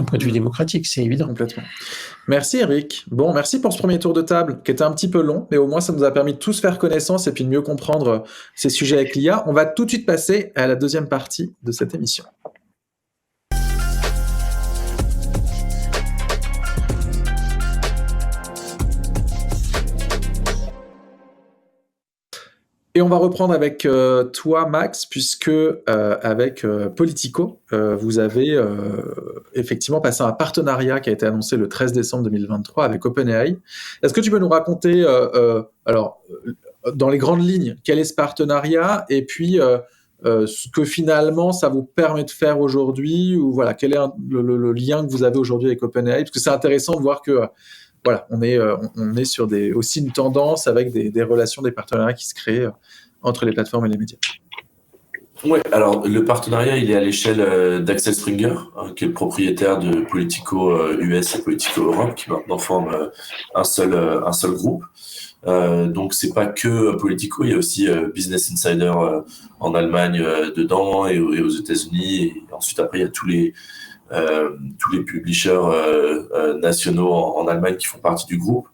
point de vue démocratique, c'est évident. Complètement. Merci Eric. Bon, merci pour ce premier tour de table qui était un petit peu long, mais au moins ça nous a permis de tous faire connaissance et puis de mieux comprendre ces sujets avec l'IA. On va tout de suite passer à la deuxième partie de cette émission. Et on va reprendre avec toi, Max, puisque avec Politico, vous avez effectivement passé un partenariat qui a été annoncé le 13 décembre 2023 avec OpenAI. Est-ce que tu peux nous raconter, alors, dans les grandes lignes, quel est ce partenariat, et puis ce que finalement ça vous permet de faire aujourd'hui, ou voilà, quel est le lien que vous avez aujourd'hui avec OpenAI, parce que c'est intéressant de voir que voilà, on est sur aussi une tendance avec des relations, des partenariats qui se créent entre les plateformes et les médias. Oui, alors le partenariat, il est à l'échelle d'Axel Springer, qui est le propriétaire de Politico US et Politico Europe, qui maintenant forment un seul groupe. Donc c'est pas que Politico, il y a aussi Business Insider en Allemagne dedans, et aux États-Unis, et ensuite après il y a tous les publishers nationaux en Allemagne qui font partie du groupe.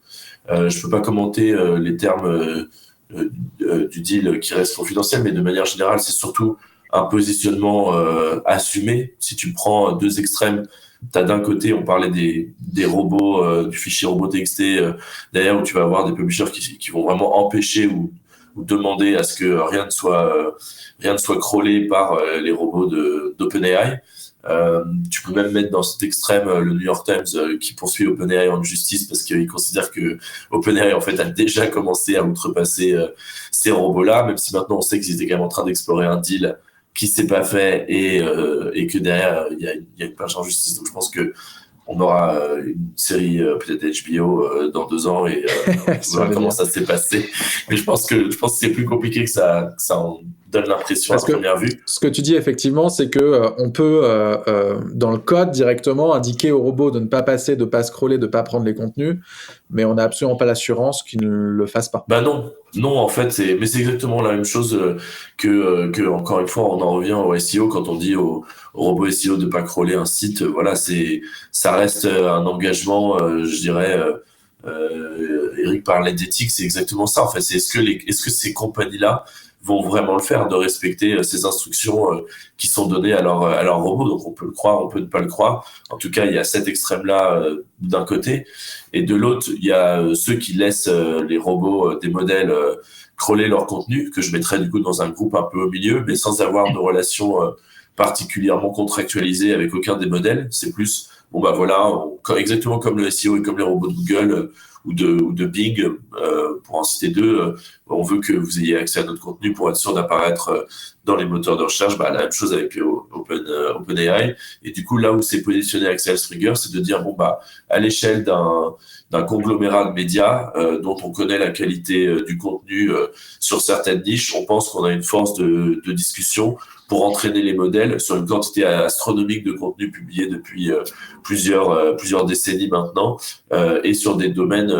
Je peux pas commenter les termes du deal qui reste confidentiel, mais de manière générale, c'est surtout un positionnement assumé. Si tu prends deux extrêmes, tu as d'un côté, on parlait des robots, du fichier robot TXT, derrière, où tu vas avoir des publishers qui vont vraiment empêcher ou demander à ce que rien ne soit crawlé par les robots d'OpenAI. Tu peux même mettre dans cet extrême le New York Times qui poursuit OpenAI en justice parce qu'il considère que OpenAI en fait a déjà commencé à outrepasser ces robots-là, même si maintenant on sait qu'ils étaient quand même en train d'explorer un deal qui s'est pas fait, et que derrière il y a une page en justice. Donc je pense que on aura une série peut-être HBO dans 2 ans et on verra comment ça s'est passé. Mais je pense que c'est plus compliqué que ça en donne l'impression à première vue. Ce que tu dis effectivement, c'est que on peut dans le code directement indiquer au robot de ne pas passer, de pas scroller, de pas prendre les contenus, mais on n'a absolument pas l'assurance qu'il ne le fasse pas. Bah non, en fait, c'est exactement la même chose que encore une fois, on en revient au SEO quand on dit au robot SEO de pas crawler un site. Voilà, ça reste un engagement, je dirais. Eric parlait d'éthique, c'est exactement ça. En fait, c'est est-ce que ces compagnies-là vont vraiment le faire, de respecter ces instructions qui sont données à leur robot. Donc on peut le croire, on peut ne pas le croire. En tout cas, il y a cet extrême-là d'un côté, et de l'autre, il y a ceux qui laissent les robots des modèles crawler leur contenu, que je mettrais du coup dans un groupe un peu au milieu, mais sans avoir de relation particulièrement contractualisée avec aucun des modèles. C'est plus bon bah voilà, exactement comme le SEO et comme les robots de Google ou de Bing, pour en citer deux, on veut que vous ayez accès à notre contenu pour être sûr d'apparaître dans les moteurs de recherche. Bah, la même chose avec OpenAI. Et du coup, là où c'est positionné Axel Springer, c'est de dire bon bah à l'échelle d'un conglomérat de médias dont on connaît la qualité du contenu sur certaines niches, on pense qu'on a une force de discussion pour entraîner les modèles sur une quantité astronomique de contenu publié depuis plusieurs décennies maintenant, et sur des domaines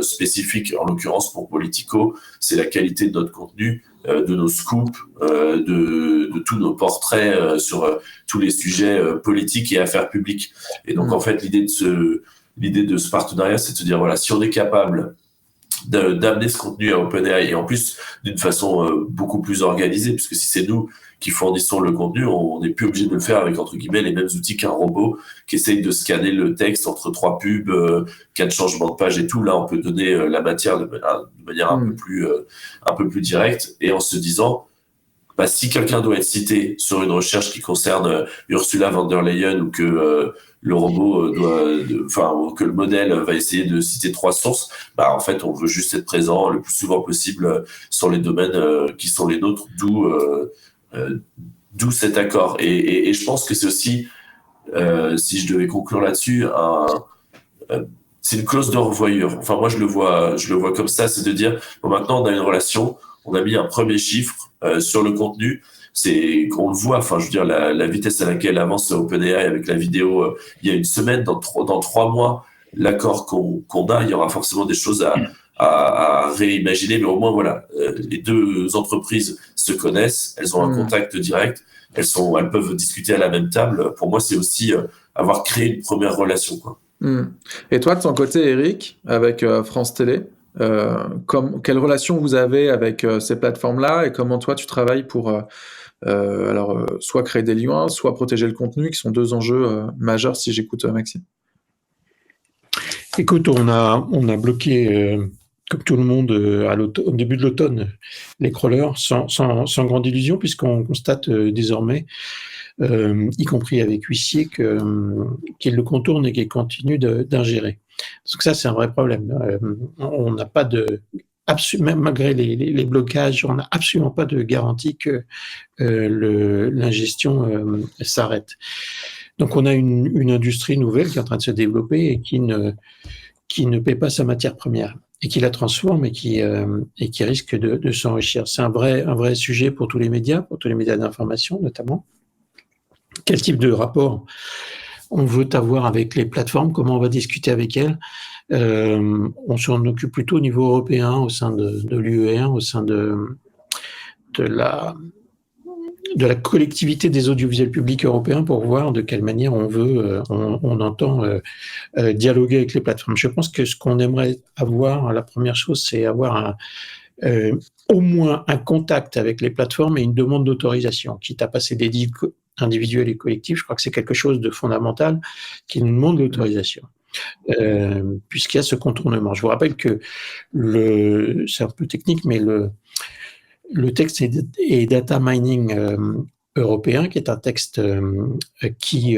spécifiques. En l'occurrence, pour Politico, c'est la qualité de notre contenu, de nos scoops, de tous nos portraits sur tous les sujets politiques et affaires publiques. Et donc, en fait, l'idée de ce partenariat, c'est de se dire, voilà, si on est capable d'amener ce contenu à OpenAI, et en plus d'une façon beaucoup plus organisée, puisque si c'est nous qui fournissons le contenu, on n'est plus obligé de le faire avec, entre guillemets, les mêmes outils qu'un robot qui essaye de scanner le texte entre 3 pubs, 4 changements de page et tout. Là, on peut donner la matière de manière un peu plus directe, et en se disant, bah, si quelqu'un doit être cité sur une recherche qui concerne Ursula von der Leyen, ou que le robot que le modèle va essayer de citer 3 sources, bah en fait on veut juste être présent le plus souvent possible sur les domaines qui sont les nôtres, d'où cet accord. Et je pense que c'est aussi, si je devais conclure là-dessus, c'est une clause de revoyure. Enfin, moi je le vois comme ça, c'est de dire bon, maintenant on a une relation, on a mis un premier chiffre sur le contenu. C'est qu'on le voit, enfin je veux dire la vitesse à laquelle avance OpenAI avec la vidéo, il y a une semaine, dans 3 mois, l'accord qu'on a, il y aura forcément des choses à réimaginer, mais au moins voilà, les deux entreprises se connaissent, elles ont un contact direct, elles peuvent discuter à la même table. Pour moi, c'est aussi avoir créé une première relation, quoi. Et toi, de ton côté, Eric, avec France Télé, quelle relation vous avez avec ces plateformes-là, et comment toi tu travailles pour soit créer des liens, soit protéger le contenu, qui sont 2 enjeux majeurs si j'écoute Maxime? Écoute, on a bloqué, comme tout le monde, au début de l'automne, les crawlers sans grande illusion, puisqu'on constate désormais, y compris avec Huissier, qu'il le contourne et qu'il continue d'ingérer. Donc ça, c'est un vrai problème. On n'a pas même malgré les blocages, on n'a absolument pas de garantie que l'ingestion s'arrête. Donc on a une industrie nouvelle qui est en train de se développer et qui ne paie pas sa matière première, et qui la transforme et qui risque de s'enrichir. C'est un vrai sujet pour tous les médias d'information notamment. Quel type de rapport on veut avoir avec les plateformes, comment on va discuter avec elles. On s'en occupe plutôt au niveau européen, au sein de l'UE1, au sein de la collectivité des audiovisuels publics européens, pour voir de quelle manière on entend dialoguer avec les plateformes. Je pense que ce qu'on aimerait avoir, la première chose, c'est avoir au moins un contact avec les plateformes et une demande d'autorisation, quitte à passer des deals individuels et collectifs. Je crois que c'est quelque chose de fondamental qui nous demande l'autorisation. Puisqu'il y a ce contournement. Je vous rappelle que c'est un peu technique, mais le texte est data mining européen, qui est un texte qui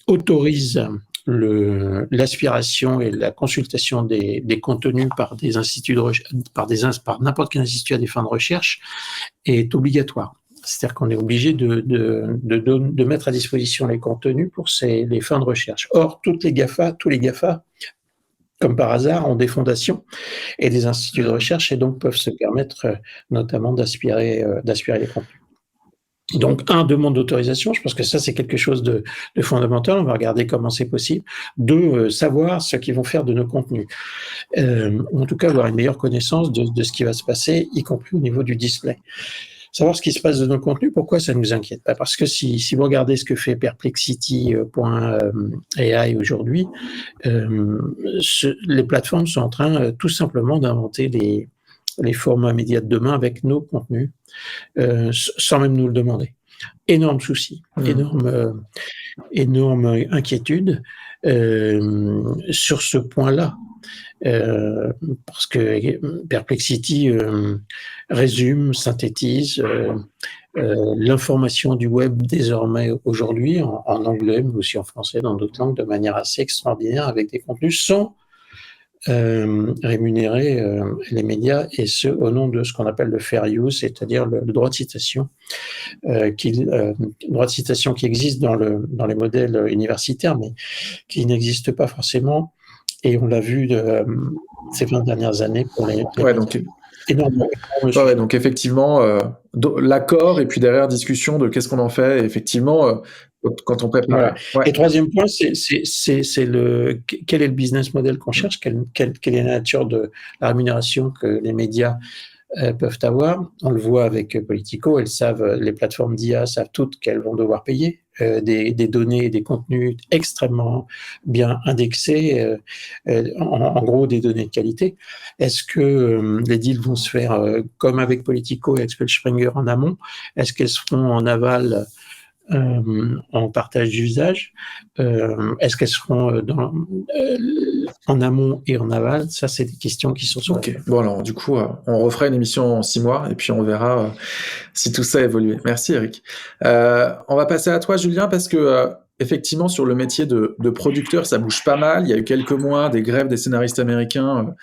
autorise l'aspiration et la consultation des contenus par des instituts de recherche, par n'importe quel institut à des fins de recherche, est obligatoire. C'est-à-dire qu'on est obligé de mettre à disposition les contenus pour les fins de recherche. Or, tous les GAFA, comme par hasard, ont des fondations et des instituts de recherche et donc peuvent se permettre notamment d'aspirer les contenus. Donc, demande d'autorisation, je pense que ça, c'est quelque chose de fondamental. On va regarder comment c'est possible. Deux, savoir ce qu'ils vont faire de nos contenus. En tout cas, avoir une meilleure connaissance de ce qui va se passer, y compris au niveau du display. Savoir ce qui se passe de nos contenus, pourquoi ça nous inquiète? Parce que si vous regardez ce que fait Perplexity.ai aujourd'hui, les plateformes sont en train tout simplement d'inventer les formats médias de demain avec nos contenus, sans même nous le demander. Énorme souci, énorme inquiétude sur ce point-là. Parce que Perplexity résume, synthétise l'information du web désormais aujourd'hui en anglais, mais aussi en français, dans d'autres langues, de manière assez extraordinaire, avec des contenus sans rémunérer les médias, et ce au nom de ce qu'on appelle le fair use, c'est-à-dire le droit de citation, droit de citation qui existe dans les modèles universitaires, mais qui n'existe pas forcément. Et on l'a vu ces 20 dernières années pour les donc effectivement, l'accord et puis derrière discussion de qu'est-ce qu'on en fait. Et effectivement, quand on prépare. Voilà. Ouais. Et troisième point, c'est quel est le business model qu'on cherche, quelle est la nature de la rémunération que les médias peuvent avoir. On le voit avec Politico, les plateformes d'IA savent toutes qu'elles vont devoir payer des données et des contenus extrêmement bien indexés, en gros des données de qualité. Est-ce que les deals vont se faire comme avec Politico et Axel Springer en amont? Est-ce qu'elles seront en aval en partage d'usage? Est-ce qu'elles seront en amont et en aval? Ça, c'est des questions qui sont sur. Ok. Bon, alors, du coup, on refera une émission en 6 mois et puis on verra si tout ça a évolué. Merci, Eric. On va passer à toi, Julien, parce que effectivement, sur le métier de producteur, ça bouge pas mal. Il y a eu quelques mois des grèves des scénaristes américains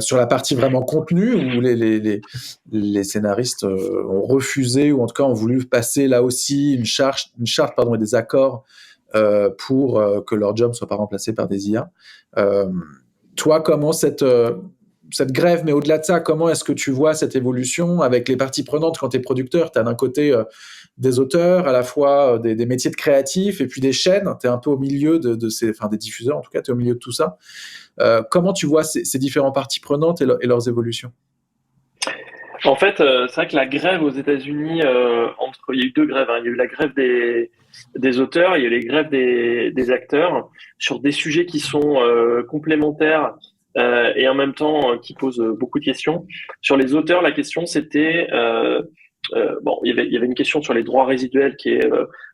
sur la partie vraiment contenu, où les scénaristes ont refusé, ou en tout cas ont voulu passer là aussi une charte et des accords pour que leur job ne soit pas remplacé par des IA. Toi, comment cette grève, mais au-delà de ça, comment est-ce que tu vois cette évolution avec les parties prenantes quand tu es producteur? Tu as d'un côté des auteurs, à la fois des métiers de créatifs, et puis des chaînes. Tu es un peu au milieu des diffuseurs, en tout cas, tu es au milieu de tout ça. Comment tu vois ces différentes parties prenantes et leurs évolutions? En fait, c'est vrai que la grève aux États-Unis, il y a eu 2 grèves. Il y a eu la grève des auteurs, il y a eu les grèves des acteurs sur des sujets qui sont complémentaires et en même temps qui posent beaucoup de questions. Sur les auteurs, la question c'était il y avait une question sur les droits résiduels qui est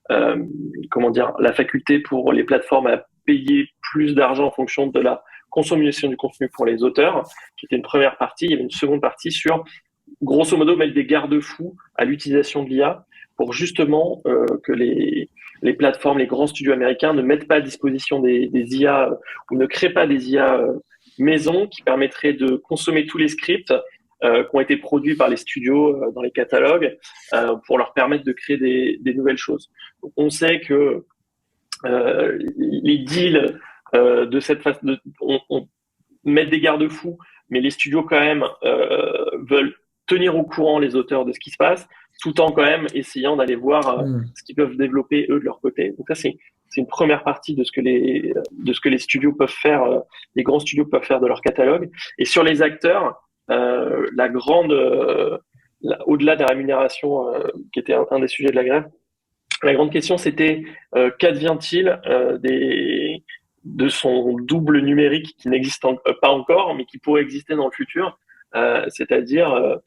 la faculté pour les plateformes à payer plus d'argent en fonction de la consommation du contenu pour les auteurs, qui était une première partie. Il y avait une seconde partie sur, grosso modo, mettre des garde-fous à l'utilisation de l'IA pour justement que les plateformes, les grands studios américains ne mettent pas à disposition des IA ou ne créent pas des IA maison qui permettraient de consommer tous les scripts qui ont été produits par les studios dans les catalogues pour leur permettre de créer des nouvelles choses. Donc, on sait que les deals de cette façon, on met des garde-fous, mais les studios quand même veulent tenir au courant les auteurs de ce qui se passe, tout en quand même essayant d'aller voir ce qu'ils peuvent développer eux de leur côté. Donc ça, c'est une première partie de ce que les studios peuvent faire, les grands studios peuvent faire de leur catalogue. Et sur les acteurs, au-delà des rémunérations, qui était un des sujets de la grève, la grande question c'était qu'advient-il de son double numérique qui n'existe pas encore, mais qui pourrait exister dans le futur, c'est-à-dire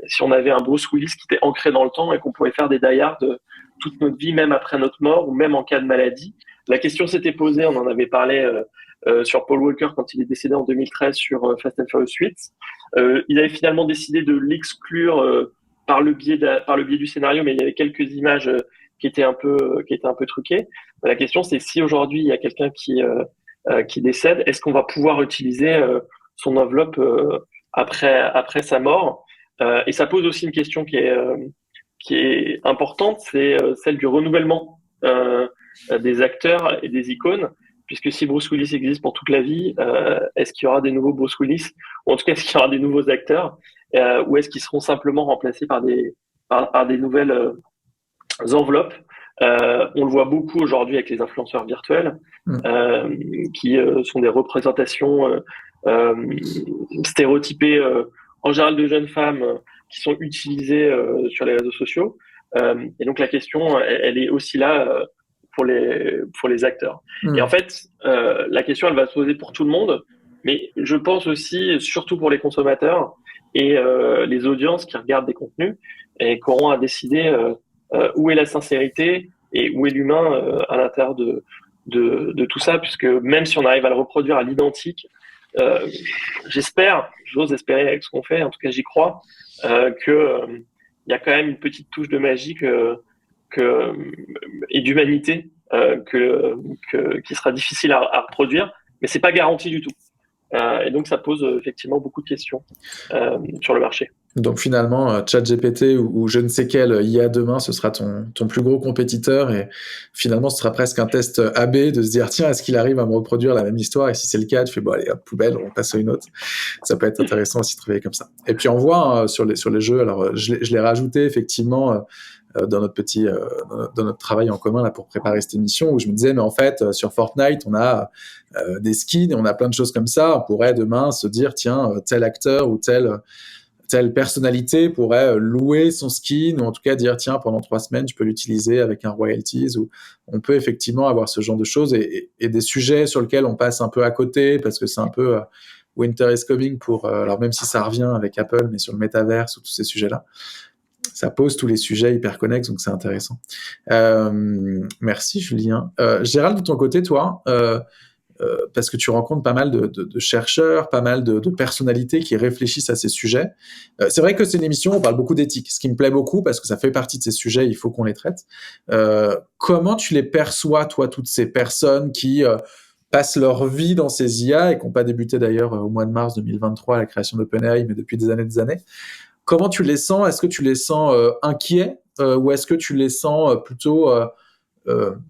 si on avait un Bruce Willis qui était ancré dans le temps et qu'on pouvait faire des die-hard toute notre vie, même après notre mort ou même en cas de maladie. La question s'était posée, on en avait parlé sur Paul Walker quand il est décédé en 2013 sur Fast and Furious 8. Il avait finalement décidé de l'exclure par le biais du scénario, mais il y avait quelques images qui étaient un peu truquées. La question, c'est si aujourd'hui il y a quelqu'un qui décède, est-ce qu'on va pouvoir utiliser son enveloppe après sa mort? Et ça pose aussi une question qui qui est importante, c'est celle du renouvellement des acteurs et des icônes. Puisque si Bruce Willis existe pour toute la vie, est-ce qu'il y aura des nouveaux Bruce Willis? Ou en tout cas, est-ce qu'il y aura des nouveaux acteurs? Ou est-ce qu'ils seront simplement remplacés par des nouvelles enveloppes? On le voit beaucoup aujourd'hui avec les influenceurs virtuels, qui sont des représentations stéréotypées, en général de jeunes femmes, qui sont utilisées sur les réseaux sociaux. Et donc la question, elle est aussi là pour les acteurs. Et en fait, la question, elle va se poser pour tout le monde, mais je pense aussi, surtout pour les consommateurs et les audiences qui regardent des contenus et qui auront à décider où est la sincérité et où est l'humain à l'intérieur de tout ça, puisque même si on arrive à le reproduire à l'identique, j'ose espérer avec ce qu'on fait, en tout cas j'y crois, qu'il y a quand même une petite touche de magie et d'humanité qui sera difficile à reproduire, mais c'est pas garanti du tout. Et donc ça pose effectivement beaucoup de questions sur le marché. Donc finalement, ChatGPT ou je ne sais quel IA demain, ce sera ton plus gros compétiteur, et finalement ce sera presque un test AB de se dire tiens, est-ce qu'il arrive à me reproduire la même histoire, et si c'est le cas, tu fais bon allez hop, poubelle, on passe à une autre. Ça peut être intéressant aussi de travailler comme ça. Et puis on voit sur les jeux, alors je l'ai rajouté effectivement dans notre travail en commun là pour préparer cette émission, où je me disais mais en fait sur Fortnite on a des skins et on a plein de choses comme ça. On pourrait demain se dire tiens, tel acteur ou telle personnalité pourrait louer son skin, ou en tout cas dire tiens, pendant 3 semaines tu peux l'utiliser avec un royalties, ou on peut effectivement avoir ce genre de choses, et des sujets sur lesquels on passe un peu à côté parce que c'est un peu winter is coming alors même si ça revient avec Apple, mais sur le métaverse ou tous ces sujets là, ça pose tous les sujets hyper connexes, donc c'est intéressant. Merci Julien. Gérald, de ton côté, toi, parce que tu rencontres pas mal de chercheurs, pas mal de personnalités qui réfléchissent à ces sujets. C'est vrai que c'est une émission où on parle beaucoup d'éthique, ce qui me plaît beaucoup parce que ça fait partie de ces sujets, il faut qu'on les traite. Comment tu les perçois, toi, toutes ces personnes qui passent leur vie dans ces IA et qui n'ont pas débuté d'ailleurs au mois de mars 2023 à la création d'OpenAI, mais depuis des années. Comment tu les sens? Est-ce que tu les sens inquiets ou est-ce que tu les sens plutôt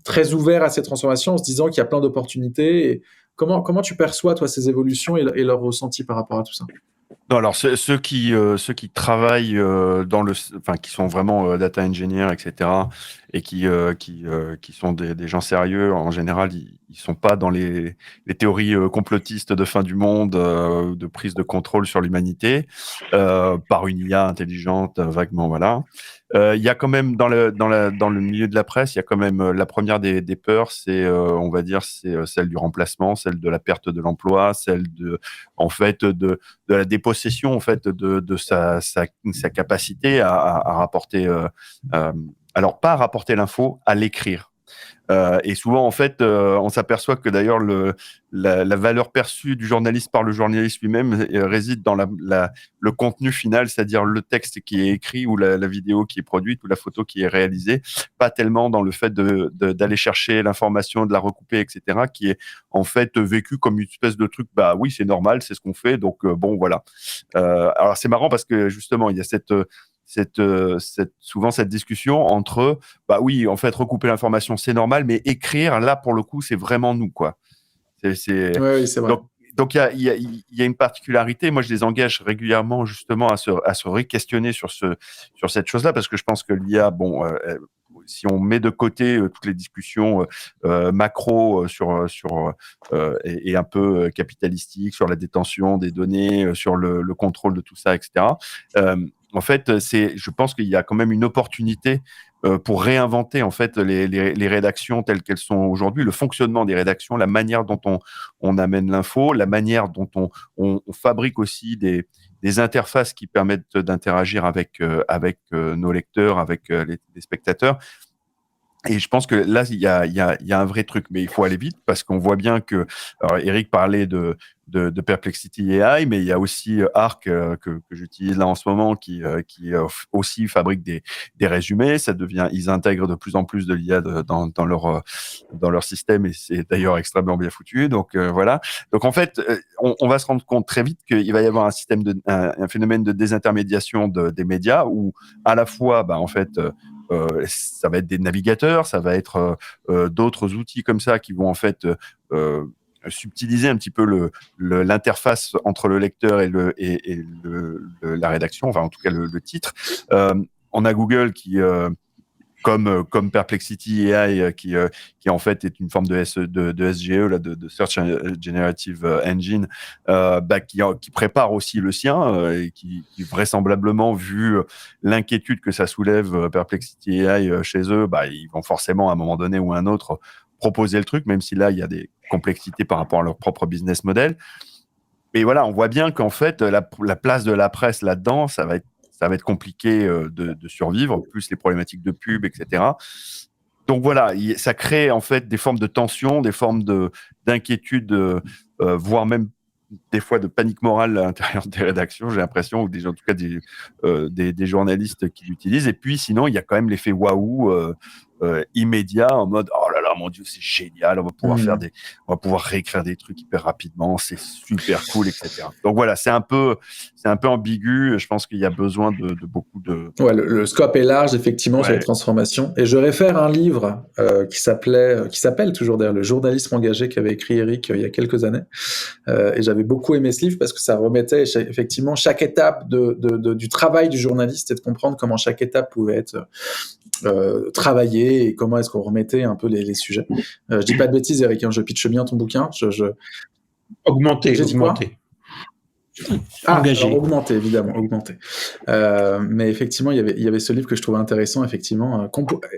très ouverts à ces transformations en se disant qu'il y a plein d'opportunités, et comment tu perçois, toi, ces évolutions et leur ressenti par rapport à tout ça? Non, alors ceux qui travaillent qui sont vraiment data engineers, etc., et qui sont des gens sérieux, en général, ils sont pas dans les théories complotistes de fin du monde, de prise de contrôle sur l'humanité par une IA intelligente, vaguement, voilà. Il y a quand même dans le milieu de la presse, il y a quand même la première des peurs, c'est on va dire c'est celle du remplacement, celle de la perte de l'emploi, celle de la dépossession en fait de sa capacité à rapporter alors pas à rapporter l'info, à l'écrire. Et souvent, en fait, on s'aperçoit que d'ailleurs la valeur perçue du journaliste par le journaliste lui-même réside dans le contenu final, c'est-à-dire le texte qui est écrit ou la vidéo qui est produite ou la photo qui est réalisée, pas tellement dans le fait d'aller chercher l'information, de la recouper, etc., qui est en fait vécu comme une espèce de truc, bah oui, c'est normal, c'est ce qu'on fait, donc bon, voilà. Alors c'est marrant parce que justement, il y a souvent cette discussion entre bah oui, en fait, recouper l'information, c'est normal, mais écrire, là, pour le coup, c'est vraiment nous, quoi. Oui, c'est vrai. Donc, il y a une particularité. Moi, je les engage régulièrement, justement, à se réquestionner sur cette chose-là, parce que je pense que l'IA, bon, si on met de côté toutes les discussions macro et un peu capitalistiques sur la détention des données, sur le contrôle de tout ça, etc., en fait, je pense qu'il y a quand même une opportunité pour réinventer en fait les rédactions telles qu'elles sont aujourd'hui, le fonctionnement des rédactions, la manière dont on amène l'info, la manière dont on fabrique aussi des interfaces qui permettent d'interagir avec nos lecteurs, avec les spectateurs. Et je pense que là, il y a un vrai truc, mais il faut aller vite parce qu'on voit bien que, alors Eric parlait de Perplexity AI, mais il y a aussi Arc que j'utilise là en ce moment qui aussi fabrique des résumés. Ils intègrent de plus en plus de l'IA dans leur système et c'est d'ailleurs extrêmement bien foutu. Donc voilà. Donc en fait, on va se rendre compte très vite qu'il va y avoir un phénomène de désintermédiation des médias où à la fois, en fait, ça va être des navigateurs, ça va être d'autres outils comme ça qui vont en fait subtiliser un petit peu l'interface entre le lecteur et la rédaction, enfin en tout cas le titre. On a Google qui comme Perplexity AI qui en fait est une forme de SGE là, de Search Generative Engine qui prépare aussi le sien et qui vraisemblablement vu l'inquiétude que ça soulève Perplexity AI chez eux, ils vont forcément à un moment donné ou à un autre proposer le truc, même si là il y a des complexités par rapport à leur propre business model. Mais voilà, on voit bien qu'en fait la place de la presse là-dedans, ça va être compliqué de survivre, plus les problématiques de pub, etc. Donc voilà, ça crée en fait des formes de tension, des formes d'inquiétude, voire même des fois de panique morale à l'intérieur des rédactions, j'ai l'impression, ou en tout cas des journalistes qui l'utilisent. Et puis sinon, il y a quand même l'effet waouh immédiat en mode oh là là, mon Dieu, c'est génial, on va pouvoir réécrire des trucs hyper rapidement, c'est super cool, etc. Donc voilà, c'est un peu ambigu. Je pense qu'il y a besoin de beaucoup de. Ouais, le scope est large effectivement sur les transformations. Et je réfère un livre qui s'appelle toujours d'ailleurs Le journalisme engagé qu'avait écrit Eric il y a quelques années. Et j'avais beaucoup aimé ce livre parce que ça remettait effectivement chaque étape du travail du journaliste et de comprendre comment chaque étape pouvait être travaillée et comment est-ce qu'on remettait un peu les sujets. Je dis pas de bêtises, Eric, hein, je pitche bien ton bouquin. Augmenter. Engagé. Alors, augmenter, évidemment, augmenter. Mais effectivement, il y avait ce livre que je trouvais intéressant, effectivement.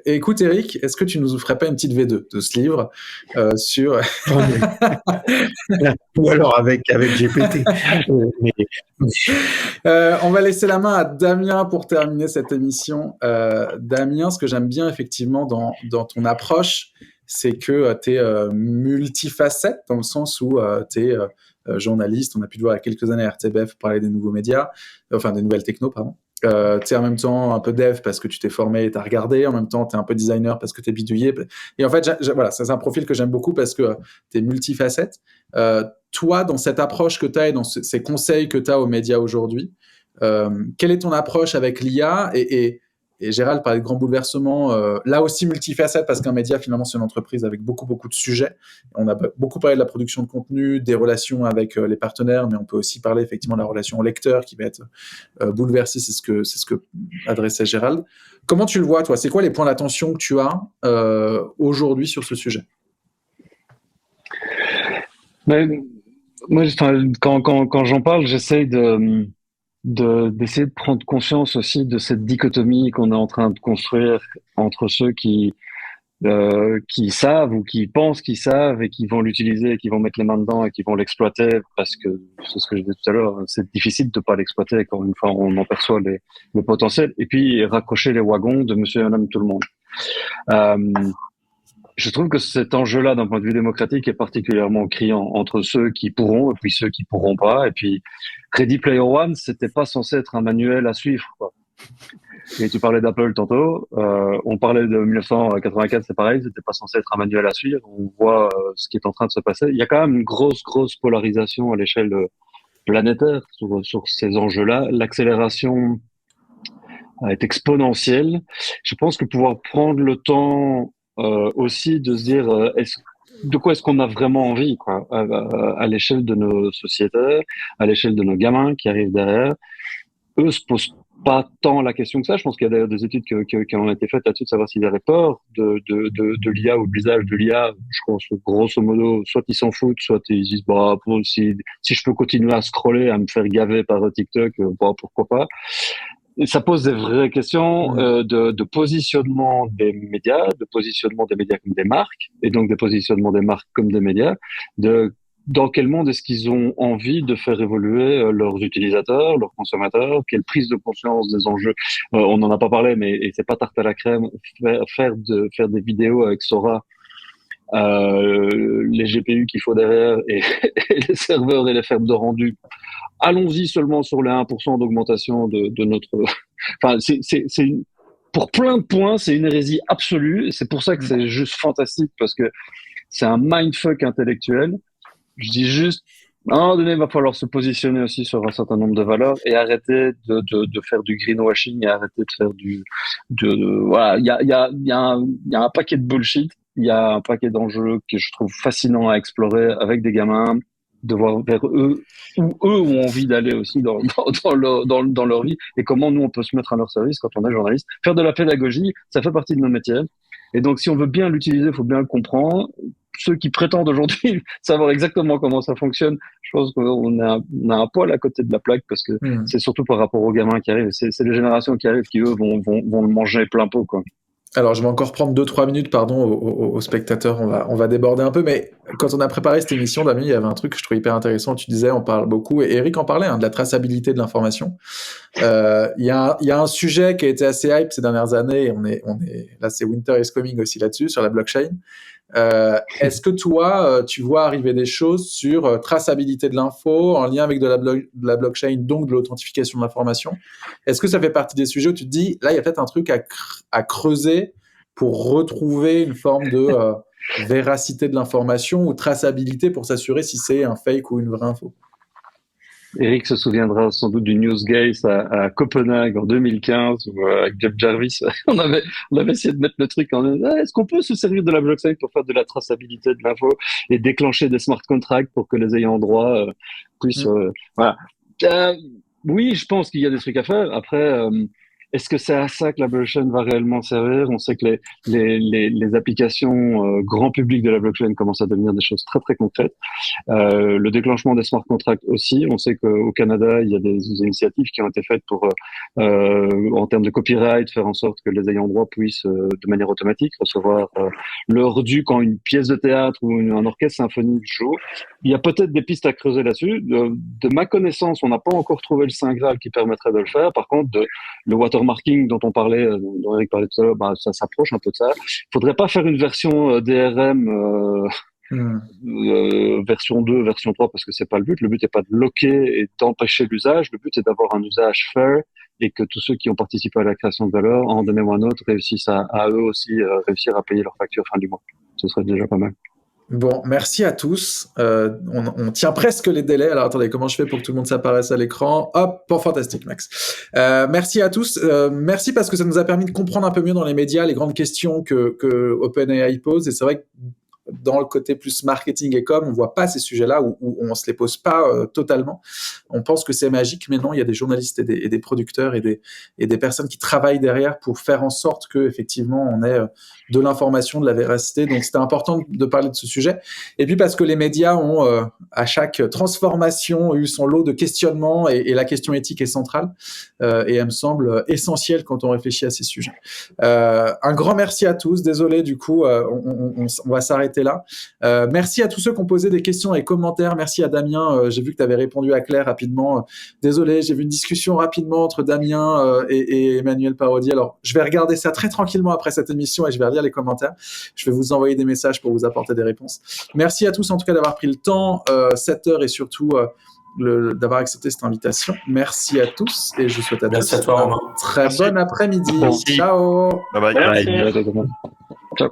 Écoute, Eric, est-ce que tu nous ferais pas une petite V2 de ce livre sur... Ou alors avec GPT. On va laisser la main à Damien pour terminer cette émission. Damien, ce que j'aime bien, effectivement, dans ton approche, c'est que tu es multifacette, dans le sens où tu es... journaliste, on a pu le voir il y a quelques années à RTBF parler des nouveaux médias, enfin des nouvelles techno, pardon. Tu es en même temps un peu dev parce que tu t'es formé et tu as regardé, en même temps tu es un peu designer parce que tu es bidouillé. Et en fait, voilà, c'est un profil que j'aime beaucoup parce que tu es multifacette. Toi, dans cette approche que tu as et dans ces conseils que tu as aux médias aujourd'hui, quelle est ton approche avec l'IA et Gérald parlait de grands bouleversements, là aussi multifacette parce qu'un média finalement c'est une entreprise avec beaucoup de sujets. On a beaucoup parlé de la production de contenu, des relations avec les partenaires, mais on peut aussi parler effectivement de la relation au lecteur qui va être bouleversée, c'est ce que adressait Gérald. Comment tu le vois toi ? C'est quoi les points d'attention que tu as aujourd'hui sur ce sujet ? Moi, quand j'en parle, j'essaye d'essayer de prendre conscience aussi de cette dichotomie qu'on est en train de construire entre ceux qui savent ou qui pensent qu'ils savent et qui vont l'utiliser, qui vont mettre les mains dedans et qui vont l'exploiter parce que c'est ce que je disais tout à l'heure, c'est difficile de pas l'exploiter quand une fois on en perçoit les potentiels, et puis raccrocher les wagons de monsieur et madame tout le monde. Je trouve que cet enjeu-là, d'un point de vue démocratique, est particulièrement criant entre ceux qui pourront et puis ceux qui pourront pas. Et puis, Ready Player One, c'était pas censé être un manuel à suivre, quoi. Et tu parlais d'Apple tantôt, on parlait de 1984, c'est pareil, c'était pas censé être un manuel à suivre. On voit ce qui est en train de se passer. Il y a quand même une grosse polarisation à l'échelle planétaire sur ces enjeux-là. L'accélération est exponentielle. Je pense que pouvoir prendre le temps aussi de se dire de quoi est-ce qu'on a vraiment envie, quoi, à l'échelle de nos sociétés, à l'échelle de nos gamins qui arrivent derrière. Eux se posent pas tant la question que ça. Je pense qu'il y a d'ailleurs des études qui ont été faites là-dessus de savoir s'ils avaient peur de l'IA ou de l'usage de l'IA. Je pense que grosso modo, soit ils s'en foutent, soit ils disent si je peux continuer à scroller, à me faire gaver par TikTok, pourquoi pas. Et ça pose des vraies questions de positionnement des médias comme des marques, et donc de positionnement des marques comme des médias, de dans quel monde est-ce qu'ils ont envie de faire évoluer leurs utilisateurs, leurs consommateurs, quelle prise de conscience des enjeux. On n'en a pas parlé, mais et c'est pas tarte à la crème, faire des vidéos avec Sora, les GPU qu'il faut derrière et les serveurs et les fermes de rendu. Allons-y seulement sur les 1% d'augmentation de notre... Enfin, pour plein de points, c'est une hérésie absolue. C'est pour ça que c'est juste fantastique, parce que c'est un mindfuck intellectuel. Je dis juste, à un moment donné, il va falloir se positionner aussi sur un certain nombre de valeurs et arrêter de faire du greenwashing et arrêter de faire voilà. Il y a un paquet de bullshit. Il y a un paquet d'enjeux que je trouve fascinants à explorer avec des gamins, de voir vers eux, où eux ont envie d'aller aussi dans leur vie, et comment nous on peut se mettre à leur service quand on est journaliste. Faire de la pédagogie, ça fait partie de nos métiers. Et donc si on veut bien l'utiliser, il faut bien le comprendre. Ceux qui prétendent aujourd'hui savoir exactement comment ça fonctionne, je pense qu'on a un poil à côté de la plaque, parce que c'est surtout par rapport aux gamins qui arrivent. C'est les générations qui arrivent qui, eux, vont le manger plein pot, quoi. Alors, je vais encore prendre 2-3 minutes, pardon, aux spectateurs. On va déborder un peu, mais quand on a préparé cette émission, Damien, il y avait un truc que je trouvais hyper intéressant. Tu disais, on parle beaucoup, et Eric en parlait, de la traçabilité de l'information. Il y a un sujet qui a été assez hype ces dernières années, et on est là, c'est Winter is Coming aussi là-dessus, sur la blockchain. Est-ce que toi, tu vois arriver des choses sur traçabilité de l'info en lien avec de la blockchain, donc de l'authentification de l'information? Est-ce que ça fait partie des sujets où tu te dis, là, il y a peut-être un truc à creuser pour retrouver une forme de véracité de l'information ou traçabilité pour s'assurer si c'est un fake ou une vraie info? Eric se souviendra sans doute du Newsgate à Copenhague en 2015, où avec Jeff Jarvis, on avait essayé de mettre le truc est-ce qu'on peut se servir de la blockchain pour faire de la traçabilité de l'info et déclencher des smart contracts pour que les ayants droit puissent... voilà. Oui, je pense qu'il y a des trucs à faire. Après, est-ce que c'est à ça que la blockchain va réellement servir? On sait que les applications grand public de la blockchain commencent à devenir des choses très très concrètes. Le déclenchement des smart contracts aussi. On sait qu'au Canada, il y a des initiatives qui ont été faites pour, en termes de copyright, faire en sorte que les ayants droit puissent, de manière automatique, recevoir leur dû quand une pièce de théâtre ou un orchestre symphonique joue. Il y a peut-être des pistes à creuser là-dessus. De ma connaissance, on n'a pas encore trouvé le Saint Graal qui permettrait de le faire. Par contre, le watermarking dont on parlait, dont Eric parlait tout à l'heure, ça s'approche un peu de ça. Il faudrait pas faire une version DRM version 2, version 3, parce que c'est pas le but. Le but n'est pas de bloquer et d'empêcher l'usage. Le but est d'avoir un usage fair et que tous ceux qui ont participé à la création de valeur, en donner ou un autre, réussissent à eux aussi réussir à payer leur facture fin du mois. Ce serait déjà pas mal. Bon, merci à tous. On tient presque les délais. Alors attendez, comment je fais pour que tout le monde s'apparaisse à l'écran? Hop, fantastique, Max. Merci à tous. Merci parce que ça nous a permis de comprendre un peu mieux dans les médias les grandes questions que OpenAI pose. Et c'est vrai que dans le côté plus marketing et com, on voit pas ces sujets-là où on se les pose pas totalement. On pense que c'est magique, mais non, il y a des journalistes et des producteurs et des personnes qui travaillent derrière pour faire en sorte que effectivement on ait de l'information, de la véracité. Donc c'était important de parler de ce sujet. Et puis parce que les médias ont à chaque transformation eu son lot de questionnements et la question éthique est centrale et elle me semble essentielle quand on réfléchit à ces sujets. Un grand merci à tous. Désolé, du coup, on va s'arrêter là. Merci à tous ceux qui ont posé des questions et commentaires. Merci à Damien. J'ai vu que tu avais répondu à Claire rapidement. Désolé, j'ai vu une discussion rapidement entre Damien et Emmanuel Parodi. Alors, je vais regarder ça très tranquillement après cette émission et je vais relire les commentaires. Je vais vous envoyer des messages pour vous apporter des réponses. Merci à tous en tout cas d'avoir pris le temps, cette heure et surtout d'avoir accepté cette invitation. Merci à tous et je vous souhaite à tous à toi, Romain. Très bon après-midi. Ciao. Bye bye. Merci. Ciao.